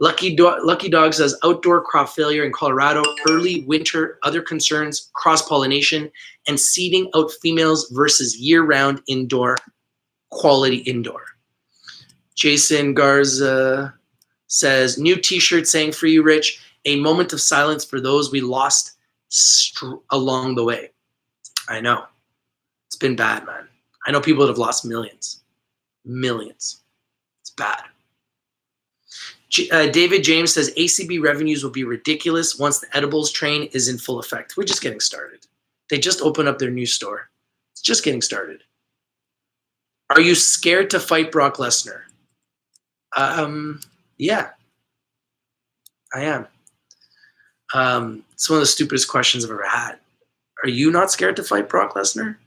Lucky Dog says, outdoor crop failure in Colorado, early winter, other concerns, cross-pollination, and seeding out females versus year-round indoor, quality indoor. Jason Garza says, new t-shirt saying for you, Rich, a moment of silence for those we lost along the way. I know. It's been bad, man. I know people that have lost millions. Millions. It's bad. David James says ACB revenues will be ridiculous once the edibles train is in full effect. We're just getting started. They just opened up their new store. It's just getting started. Are you scared to fight Brock Lesnar? Yeah, I am. It's one of the stupidest questions I've ever had. Are you not scared to fight Brock Lesnar?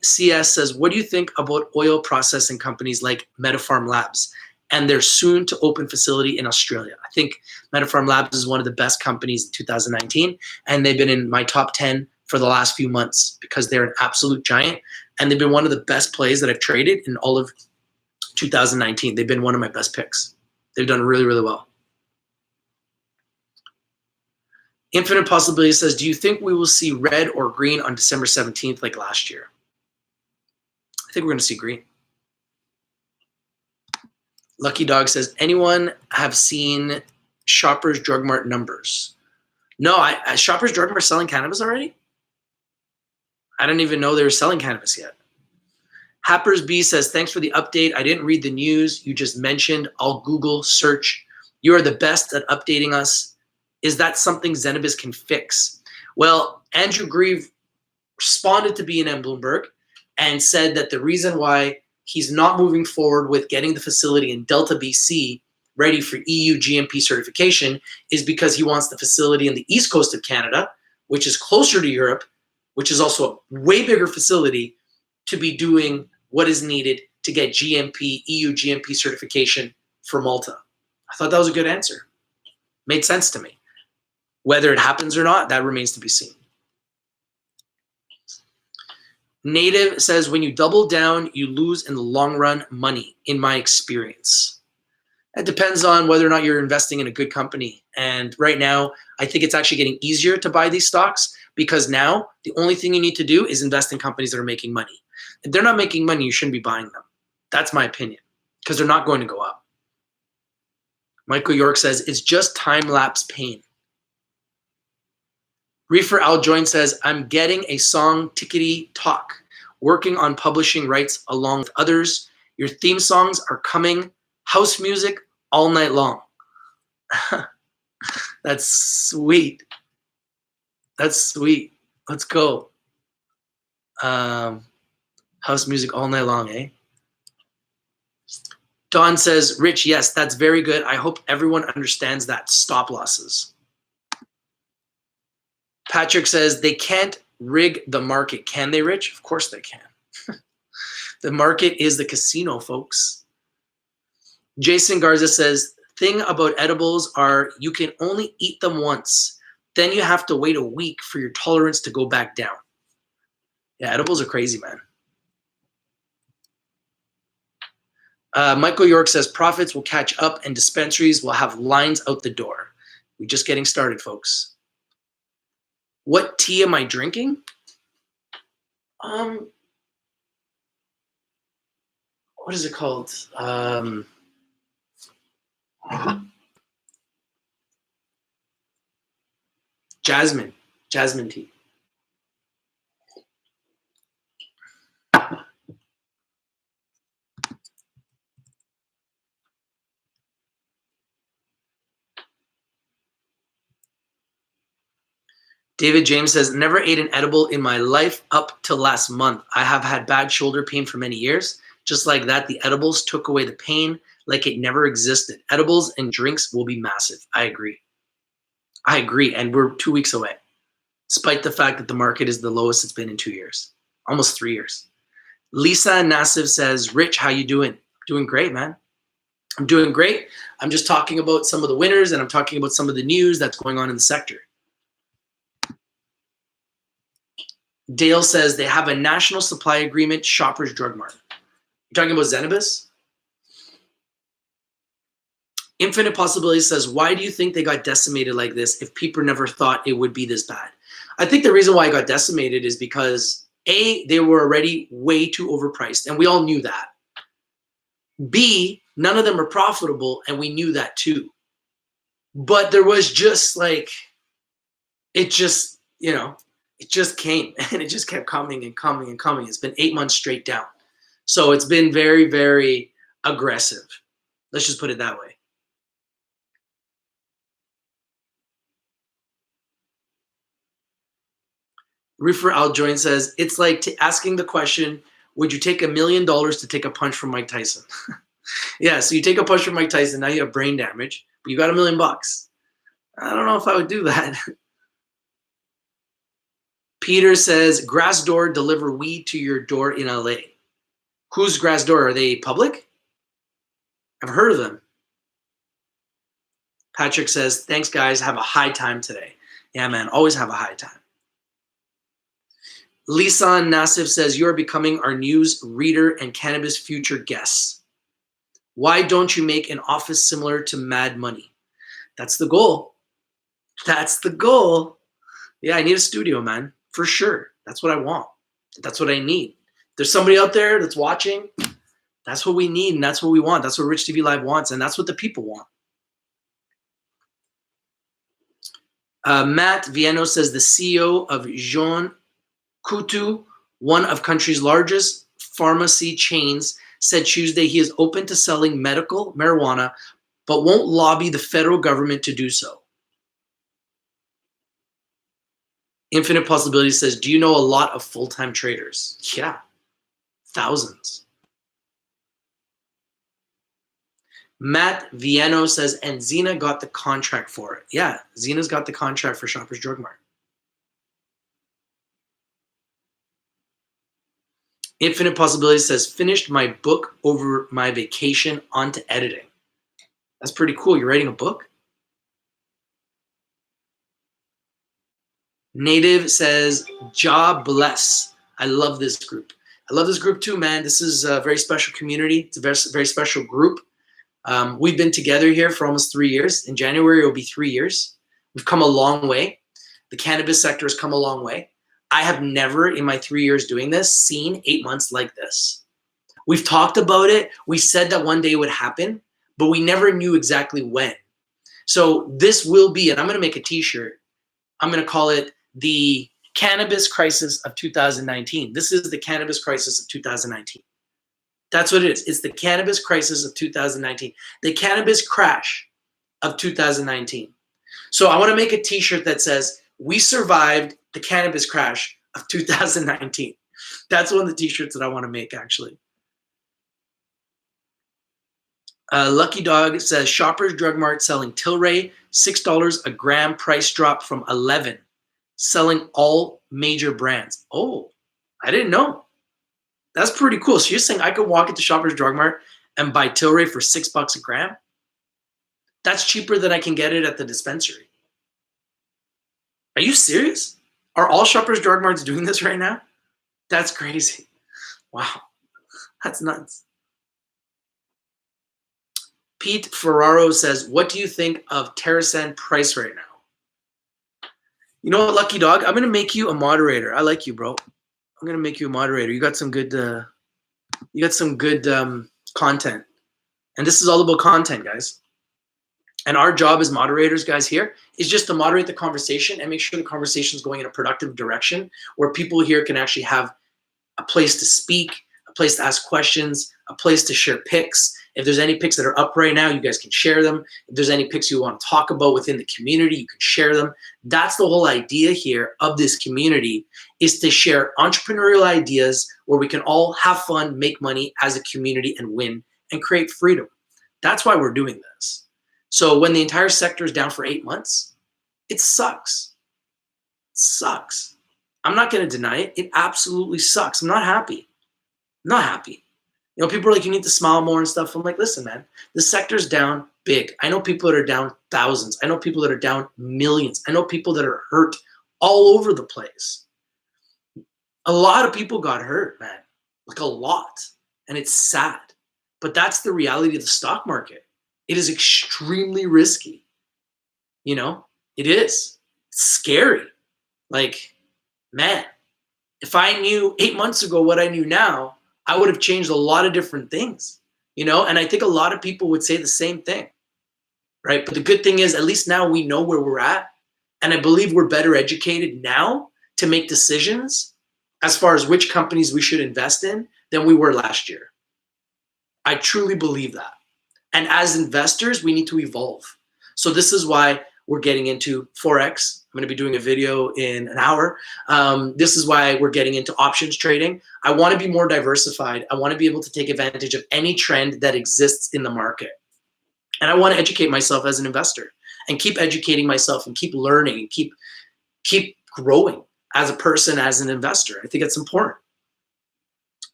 CS says, what do you think about oil processing companies like Metafarm Labs and their soon to open facility in Australia? I think Metafarm Labs is one of the best companies in 2019, and they've been in my top 10 for the last few months because they're an absolute giant, and they've been one of the best plays that I've traded in all of 2019. They've been one of my best picks. They've done really, really well. Infinite Possibility says, do you think we will see red or green on December 17th like last year? I think we're going to see green. Lucky Dog says, anyone have seen Shoppers Drug Mart numbers? No, Shoppers Drug Mart selling cannabis already? I didn't even know they were selling cannabis yet. Happers B says, thanks for the update. I didn't read the news you just mentioned. I'll Google search. You are the best at updating us. Is that something Zenabis can fix? Well, Andrew Grieve responded to B&M Bloomberg and said that the reason why he's not moving forward with getting the facility in Delta, BC ready for EU GMP certification is because he wants the facility in the east coast of Canada, which is closer to Europe, which is also a way bigger facility, to be doing what is needed to get GMP, EU GMP certification for Malta. I thought that was a good answer. Made sense to me. Whether it happens or not, that remains to be seen. Native says, when you double down, you lose in the long run money, in my experience. It depends on whether or not you're investing in a good company. And right now, I think it's actually getting easier to buy these stocks because now the only thing you need to do is invest in companies that are making money. If they're not making money, you shouldn't be buying them. That's my opinion, because they're not going to go up. Michael York says, it's just time-lapse pain. Reefer Aljoin says, I'm getting a song tickety talk, working on publishing rights along with others. Your theme songs are coming. House music all night long. That's sweet. That's sweet. Let's go. House music all night long, eh? Don says, Rich, yes, that's very good. I hope everyone understands that. Stop losses. Patrick says, they can't rig the market. Can they, Rich? Of course they can. The market is the casino, folks. Jason Garza says, thing about edibles are you can only eat them once. Then you have to wait a week for your tolerance to go back down. Yeah, edibles are crazy, man. Michael York says, profits will catch up and dispensaries will have lines out the door. We're just getting started, folks. What tea am I drinking? What is it called? Jasmine tea. David James says, never ate an edible in my life up till last month. I have had bad shoulder pain for many years. Just like that, the edibles took away the pain like it never existed. Edibles and drinks will be massive. I agree. I agree. And we're 2 weeks away, despite the fact that the market is the lowest it's been in 2 years, almost 3 years. Lisa Nassif says, Rich, how you doing? Doing great, man. I'm doing great. I'm just talking about some of the winners and I'm talking about some of the news that's going on in the sector. Dale says they have a national supply agreement, Shoppers Drug Mart. You're talking about Zenabis? Infinite Possibility says, why do you think they got decimated like this if people never thought it would be this bad? I think the reason why it got decimated is because A, they were already way too overpriced, and we all knew that. B, none of them are profitable, and we knew that too. But there was just like, it just, you know, it just came and it just kept coming and coming and coming. It's been 8 months straight down. So it's been very, very aggressive. Let's just put it that way. Reefer Aljoin says, it's like asking the question, would you take $1 million to take a punch from Mike Tyson? Yeah, so you take a punch from Mike Tyson, now you have brain damage, but you got $1 million. I don't know if I would do that. Peter says, Grassdoor deliver weed to your door in LA. Who's Grassdoor? Are they public? I've heard of them. Patrick says, thanks, guys. Have a high time today. Yeah, man. Always have a high time. Lisan Nassif says, you're becoming our news reader and cannabis future guests. Why don't you make an office similar to Mad Money? That's the goal. That's the goal. Yeah, I need a studio, man. For sure. That's what I want. That's what I need. There's somebody out there that's watching. That's what we need, and that's what we want. That's what Rich TV Live wants, and that's what the people want. Matt Viano says the CEO of Jean Coutu, one of country's largest pharmacy chains, said Tuesday he is open to selling medical marijuana, but won't lobby the federal government to do so. Infinite Possibilities says, do you know a lot of full-time traders? Yeah, thousands. Matt Viano says, and ZENA got the contract for it. Yeah, ZENA's got the contract for Shoppers Drug Mart. Infinite Possibilities says, finished my book over my vacation onto editing. That's pretty cool. You're writing a book? Native says, job bless. I love this group. I love this group too, man. This is a very special community. It's a very, very special group. We've been together here for almost 3 years. In January, it will be 3 years. We've come a long way. The cannabis sector has come a long way. I have never, in my 3 years doing this, seen 8 months like this. We've talked about it. We said that one day it would happen, but we never knew exactly when. So this will be, and I'm going to make a t-shirt. I'm going to call it the Cannabis Crisis of 2019. This is the Cannabis Crisis of 2019. That's what it is. It's the Cannabis Crisis of 2019. The Cannabis Crash of 2019. So I want to make a t-shirt that says, we survived the Cannabis Crash of 2019. That's one of the t-shirts that I want to make, actually. Lucky Dog says, Shoppers Drug Mart selling Tilray, $6 a gram, price drop from $11. Selling all major brands. Oh, I didn't know. That's pretty cool. So you're saying I could walk into Shoppers Drug Mart and buy Tilray for $6 a gram? That's cheaper than I can get it at the dispensary. Are you serious? Are all Shoppers Drug Marts doing this right now? That's crazy. Wow, that's nuts. Pete Ferraro says, what do you think of TerraSand price right now? You know what, Lucky Dog? I'm going to make you a moderator. I like you, bro. I'm going to make you a moderator. You got some good content. And this is all about content, guys. And our job as moderators, guys, here is just to moderate the conversation and make sure the conversation is going in a productive direction where people here can actually have a place to speak, a place to ask questions, a place to share picks. If there's any picks that are up right now, you guys can share them. If there's any picks you want to talk about within the community, you can share them. That's the whole idea here of this community, is to share entrepreneurial ideas where we can all have fun, make money as a community and win and create freedom. That's why we're doing this. So when the entire sector is down for 8 months, it sucks. It sucks. I'm not going to deny it. It absolutely sucks. I'm not happy. I'm not happy. You know, people are like, you need to smile more and stuff. I'm like, listen, man, the sector's down big. I know people that are down thousands. I know people that are down millions. I know people that are hurt all over the place. A lot of people got hurt, man, like a lot. And it's sad. But that's the reality of the stock market. It is extremely risky. You know, it is. It's scary. Like, man, if I knew 8 months ago what I knew now, I would have changed a lot of different things, you know? And I think a lot of people would say the same thing, right? But the good thing is, at least now we know where we're at. And I believe we're better educated now to make decisions as far as which companies we should invest in than we were last year. I truly believe that. And as investors, we need to evolve. So this is why we're getting into Forex. I'm going to be doing a video in an hour. This is why we're getting into options trading. I want to be more diversified. I want to be able to take advantage of any trend that exists in the market. And I want to educate myself as an investor. and keep educating myself and keep learning and keep growing as a person, as an investor. I think it's important.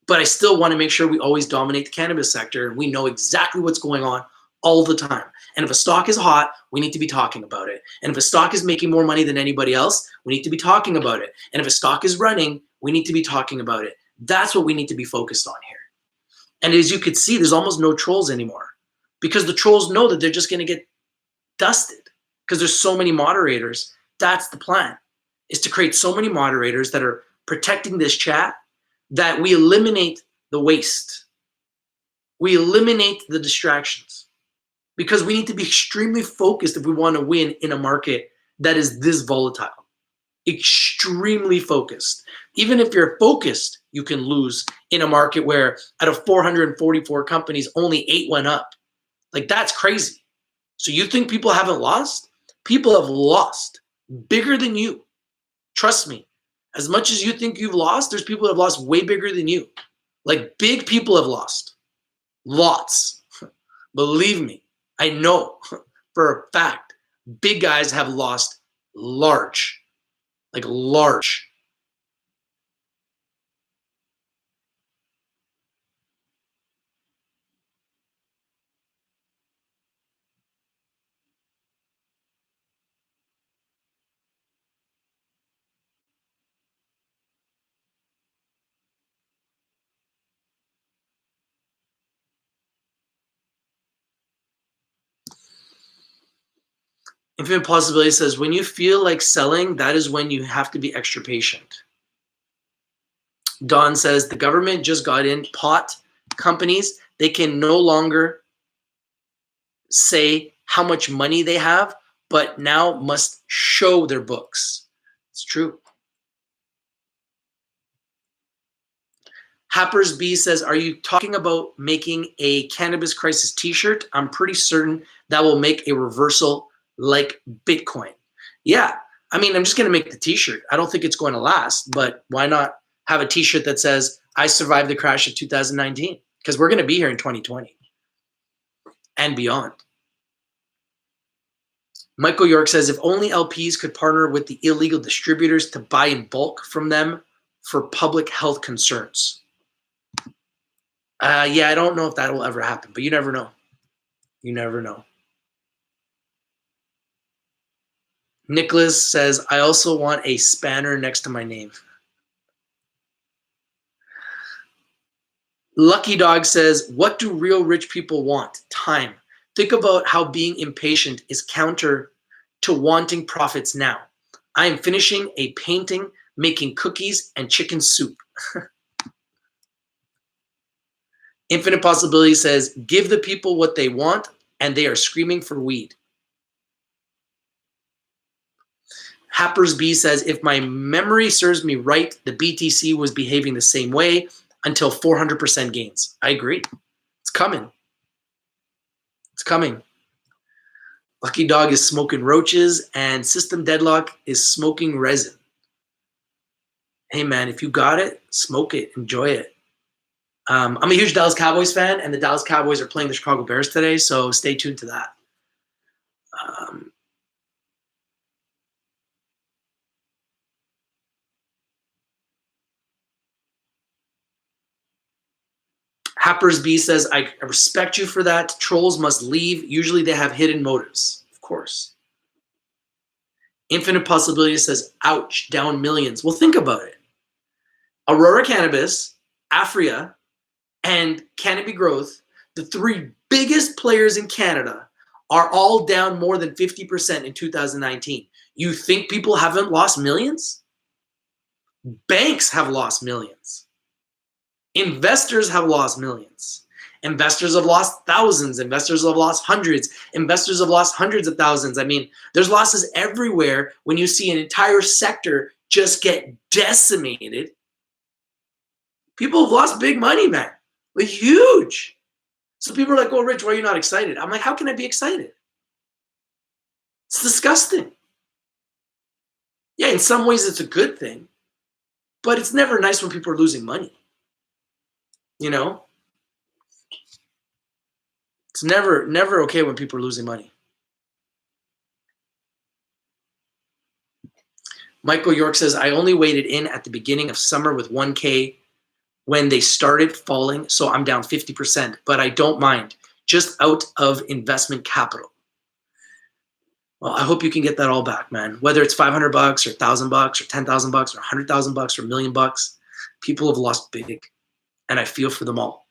But I still want to make sure we always dominate the cannabis sector and we know exactly what's going on all the time. And if a stock is hot, we need to be talking about it. And if a stock is making more money than anybody else, we need to be talking about it. And if a stock is running, we need to be talking about it. That's what we need to be focused on here. And as you could see, there's almost no trolls anymore because the trolls know that they're just going to get dusted because there's so many moderators. That's the plan, is to create so many moderators that are protecting this chat that we eliminate the waste. We eliminate the distractions because we need to be extremely focused if we want to win in a market that is this volatile. Extremely focused. Even if you're focused, you can lose in a market where out of 444 companies, only 8 went up. Like, that's crazy. So you think people haven't lost? People have lost bigger than you. Trust me. As much as you think you've lost, there's people that have lost way bigger than you. Like, big people have lost. Lots. Believe me, I know for a fact, big guys have lost large. Like, large. Infinite Possibility says, when you feel like selling, that is when you have to be extra patient. Don says, the government just got in pot companies. They can no longer say how much money they have, but now must show their books. It's true. Happers B says, are you talking about making a cannabis crisis t-shirt? I'm pretty certain that will make a reversal like Bitcoin. Yeah, I mean, I'm just going to make the t-shirt. I don't think it's going to last, but why not have a t-shirt that says, I survived the crash of 2019? Because we're going to be here in 2020 and beyond. Michael York says, if only LPs could partner with the illegal distributors to buy in bulk from them for public health concerns. Yeah, I don't know if that will ever happen, but you never know. You never know. Nicholas says, I also want a spanner next to my name. Lucky Dog says, what do real rich people want? Time. Think about how being impatient is counter to wanting profits now. I am finishing a painting, making cookies and chicken soup. Infinite Possibility says, give the people what they want and they are screaming for weed. Happers B says, if my memory serves me right, the BTC was behaving the same way until 400% gains. I agree. It's coming. It's coming. Lucky Dog is smoking roaches and System Deadlock is smoking resin. Hey man, if you got it, smoke it, enjoy it. I'm a huge Dallas Cowboys fan, and the Dallas Cowboys are playing the Chicago Bears today, so stay tuned to that. Happers B says, I respect you for that. Trolls must leave. Usually they have hidden motives. Of course. Infinite Possibility says, ouch, down millions. Well, think about it. Aurora Cannabis, Afria, and Canopy Growth, the 3 biggest players in Canada, are all down more than 50% in 2019. You think people haven't lost millions? Banks have lost millions. Investors have lost millions. Investors have lost thousands. Investors have lost hundreds. Investors have lost hundreds of thousands. I mean, there's losses everywhere when you see an entire sector just get decimated. People have lost big money, man. Like, huge. So people are like, oh, Rich, why are you not excited? I'm like, how can I be excited? It's disgusting. Yeah, in some ways it's a good thing, but it's never nice when people are losing money. You know? It's never okay when people are losing money. Michael York says, I only waited in at the beginning of summer with 1K when they started falling, so I'm down 50%, but I don't mind, just out of investment capital. Well, I hope you can get that all back, man. Whether it's $500 or $1,000 or $10,000 or $100,000 or $1 million, people have lost big, and I feel for them all.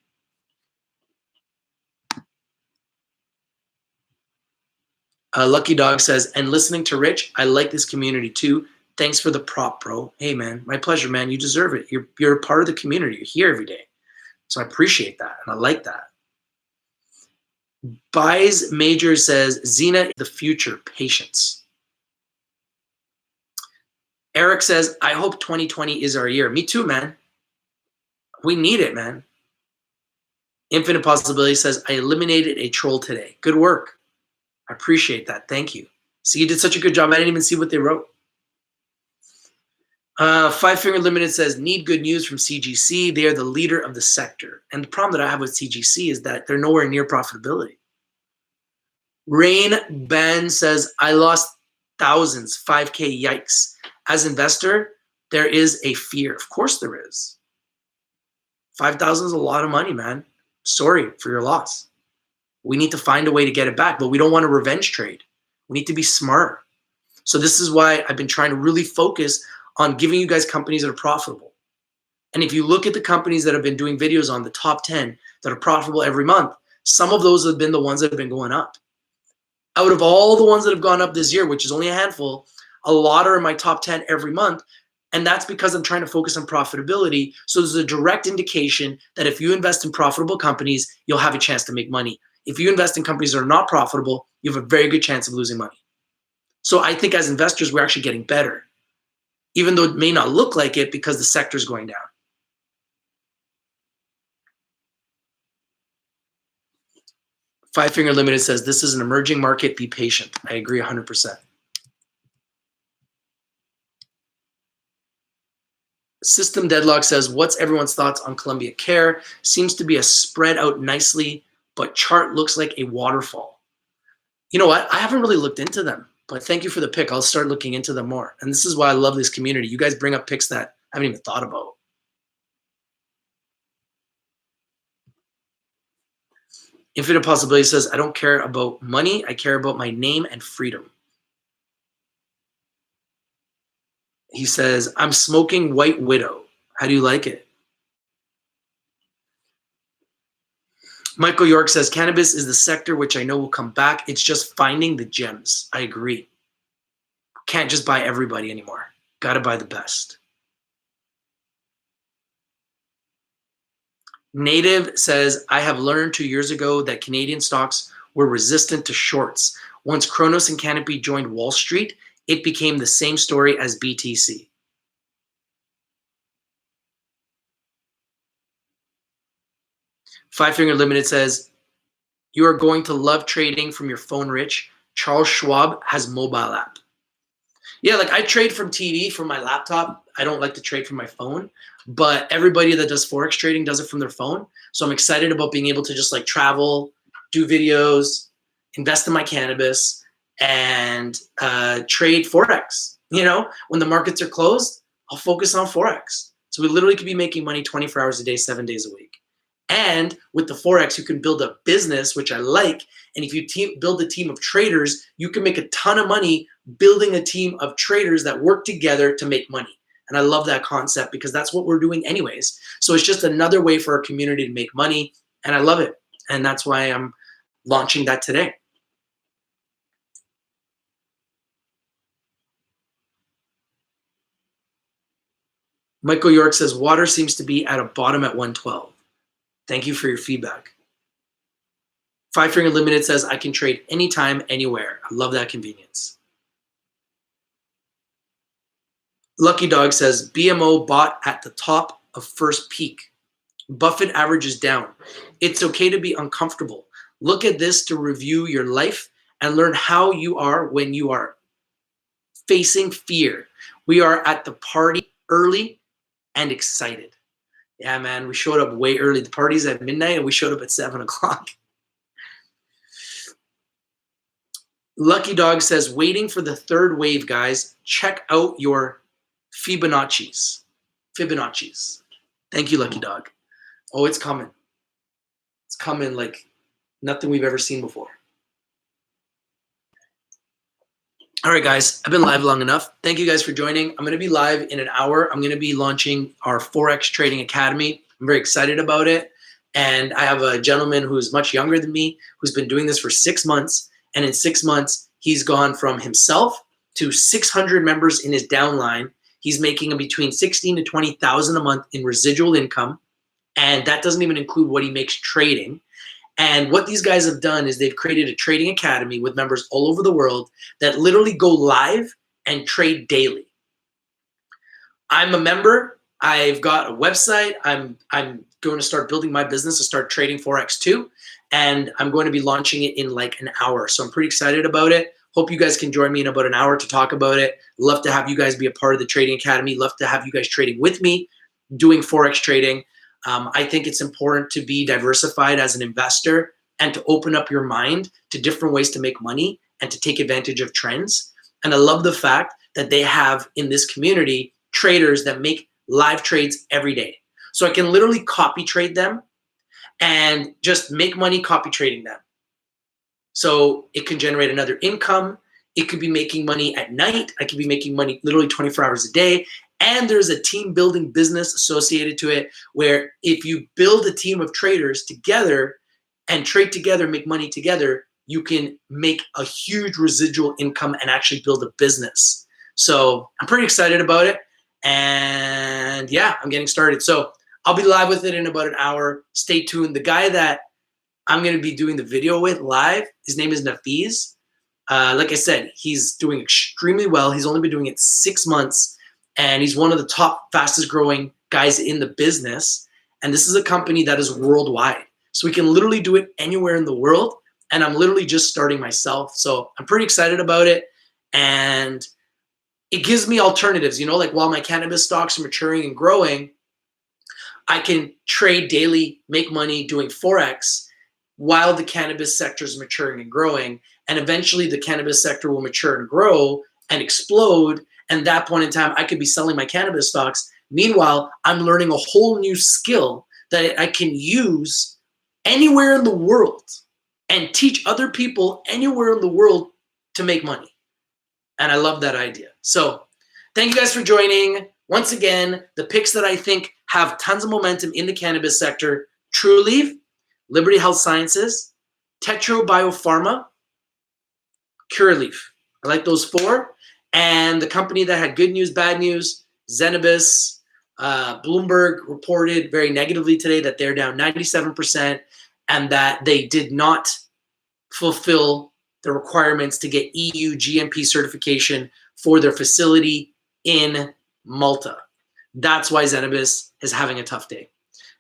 Lucky Dog says, and listening to Rich, I like this community too. Thanks for the prop, bro. Hey, man, my pleasure, man. You deserve it. You're a part of the community. You're here every day. So I appreciate that, and I like that. Buys Major says, ZENA, the future, patience. Eric says, I hope 2020 is our year. Me too, man. We need it, man. Infinite Possibility says, I eliminated a troll today. Good work. I appreciate that. Thank you. See, you did such a good job. I didn't even see what they wrote. Five Finger Limited says, need good news from CGC. They are the leader of the sector. And the problem that I have with CGC is that they're nowhere near profitability. Rain Ben says, I lost thousands, 5K, yikes. As an investor, there is a fear. Of course there is. 5,000 is a lot of money, man. Sorry for your loss. We need to find a way to get it back, but we don't want a revenge trade. We need to be smart. So this is why I've been trying to really focus on giving you guys companies that are profitable. And if you look at the companies that have been doing videos on the top 10 that are profitable every month, some of those have been the ones that have been going up. Out of all the ones that have gone up this year, which is only a handful, a lot are in my top 10 every month. And that's because I'm trying to focus on profitability. So there's a direct indication that if you invest in profitable companies, you'll have a chance to make money. If you invest in companies that are not profitable, you have a very good chance of losing money. So I think as investors, we're actually getting better, even though it may not look like it because the sector is going down. Five Finger Limited says, this is an emerging market, be patient. I agree 100%. System Deadlock says, what's everyone's thoughts on Columbia Care? Seems to be a spread out nicely, but chart looks like a waterfall. You know what? I haven't really looked into them, but thank you for the pick. I'll start looking into them more. And this is why I love this community. You guys bring up picks that I haven't even thought about. Infinite Possibility says, I don't care about money. I care about my name and freedom. He says, I'm smoking White Widow. How do you like it? Michael York says, cannabis is the sector which I know will come back. It's just finding the gems. I agree. Can't just buy everybody anymore. Got to buy the best. Native says, I have learned 2 years ago that Canadian stocks were resistant to shorts. Once Kronos and Canopy joined Wall Street, it became the same story as BTC. Five Finger Limited says, you are going to love trading from your phone, Rich. Charles Schwab has mobile app. Yeah, like I trade from TV from my laptop. I don't like to trade from my phone, but everybody that does Forex trading does it from their phone. So I'm excited about being able to just like travel, do videos, invest in my cannabis, and trade Forex. You know, when the markets are closed, I'll focus on Forex. So we literally could be making money 24 hours a day, 7 days a week. And with the Forex, you can build a business, which I like. And if you build a team of traders, you can make a ton of money building a team of traders that work together to make money. And I love that concept because that's what we're doing anyways. So it's just another way for our community to make money. And I love it. And that's why I'm launching that today. Michael York says, water seems to be at a bottom at 112. Thank you for your feedback. Five Finger Limited says, I can trade anytime, anywhere. I love that convenience. Lucky Dog says, BMO bought at the top of first peak. Buffett averages down. It's okay to be uncomfortable. Look at this to review your life and learn how you are when you are facing fear. We are at the party early and excited. Yeah, man, we showed up way early. The party's at midnight and we showed up at 7 o'clock. Lucky Dog says, waiting for the third wave, guys. Check out your Fibonacci's. Fibonacci's. Thank you, Lucky Dog. Oh, it's coming. It's coming like nothing we've ever seen before. All right, guys, I've been live long enough. Thank you guys for joining. I'm going to be live in an hour. I'm going to be launching our Forex Trading Academy. I'm very excited about it. And I have a gentleman who's much younger than me who's been doing this for 6 months. And in 6 months, he's gone from himself to 600 members in his downline. He's making between 16 to 20,000 a month in residual income. And that doesn't even include what he makes trading. And what these guys have done is they've created a trading academy with members all over the world that literally go live and trade daily. I'm a member. I've got a website. I'm going to start building my business to start trading Forex too. And I'm going to be launching it in like an hour. So I'm pretty excited about it. Hope you guys can join me in about an hour to talk about it. Love to have you guys be a part of the trading academy. Love to have you guys trading with me, doing Forex trading. I think it's important to be diversified as an investor and to open up your mind to different ways to make money and to take advantage of trends. And I love the fact that they have in this community traders that make live trades every day. So I can literally copy trade them and just make money copy trading them. So it can generate another income. It could be making money at night. I could be making money literally 24 hours a day. And there's a team building business associated to it where if you build a team of traders together and trade together, make money together, you can make a huge residual income and actually build a business. So I'm pretty excited about it. And yeah, I'm getting started. So I'll be live with it in about an hour. Stay tuned. The guy that I'm going to be doing the video with live, his name is Zenabis. Like I said, he's doing extremely well. He's only been doing it 6 months. And he's one of the top fastest growing guys in the business. And this is a company that is worldwide. So we can literally do it anywhere in the world. And I'm literally just starting myself. So I'm pretty excited about it. And it gives me alternatives, you know, like while my cannabis stocks are maturing and growing, I can trade daily, make money doing Forex while the cannabis sector is maturing and growing. And eventually the cannabis sector will mature and grow and explode. And at that point in time, I could be selling my cannabis stocks. Meanwhile, I'm learning a whole new skill that I can use anywhere in the world and teach other people anywhere in the world to make money. And I love that idea. So thank you guys for joining. Once again, the picks that I think have tons of momentum in the cannabis sector: Trulieve, Liberty Health Sciences, Tetro Biopharma, Curaleaf. I like those 4. And the company that had good news, bad news, Zenabis. Bloomberg reported very negatively today that they're down 97% and that they did not fulfill the requirements to get EU GMP certification for their facility in Malta. That's why Zenabis is having a tough day.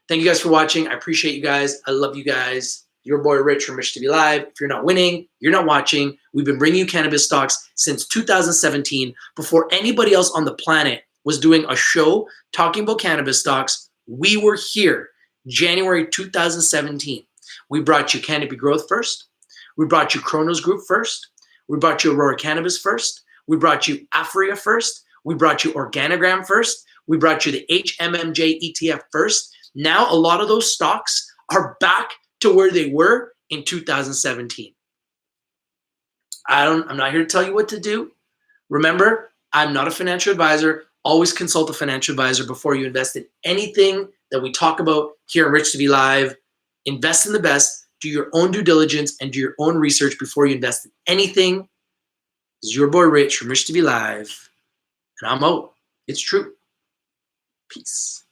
Thank you guys for watching. I appreciate you guys. I love you guys. Your boy Rich from Rich TV Live. If you're not winning, you're not watching. We've been bringing you cannabis stocks since 2017, before anybody else on the planet was doing a show talking about cannabis stocks. We were here January 2017. We brought you Canopy Growth first. We brought you Chronos Group first. We brought you Aurora Cannabis first. We brought you Aphria first. We brought you Organogram first. We brought you the HMMJ ETF first. Now a lot of those stocks are back to where they were in 2017. I'm not here to tell you what to do. Remember, I'm not a financial advisor. Always consult a financial advisor before you invest in anything that we talk about here on Rich TV Live. Invest in the best. Do your own due diligence and do your own research before you invest in anything. This is your boy Rich from Rich TV Live, and I'm out. It's true. Peace.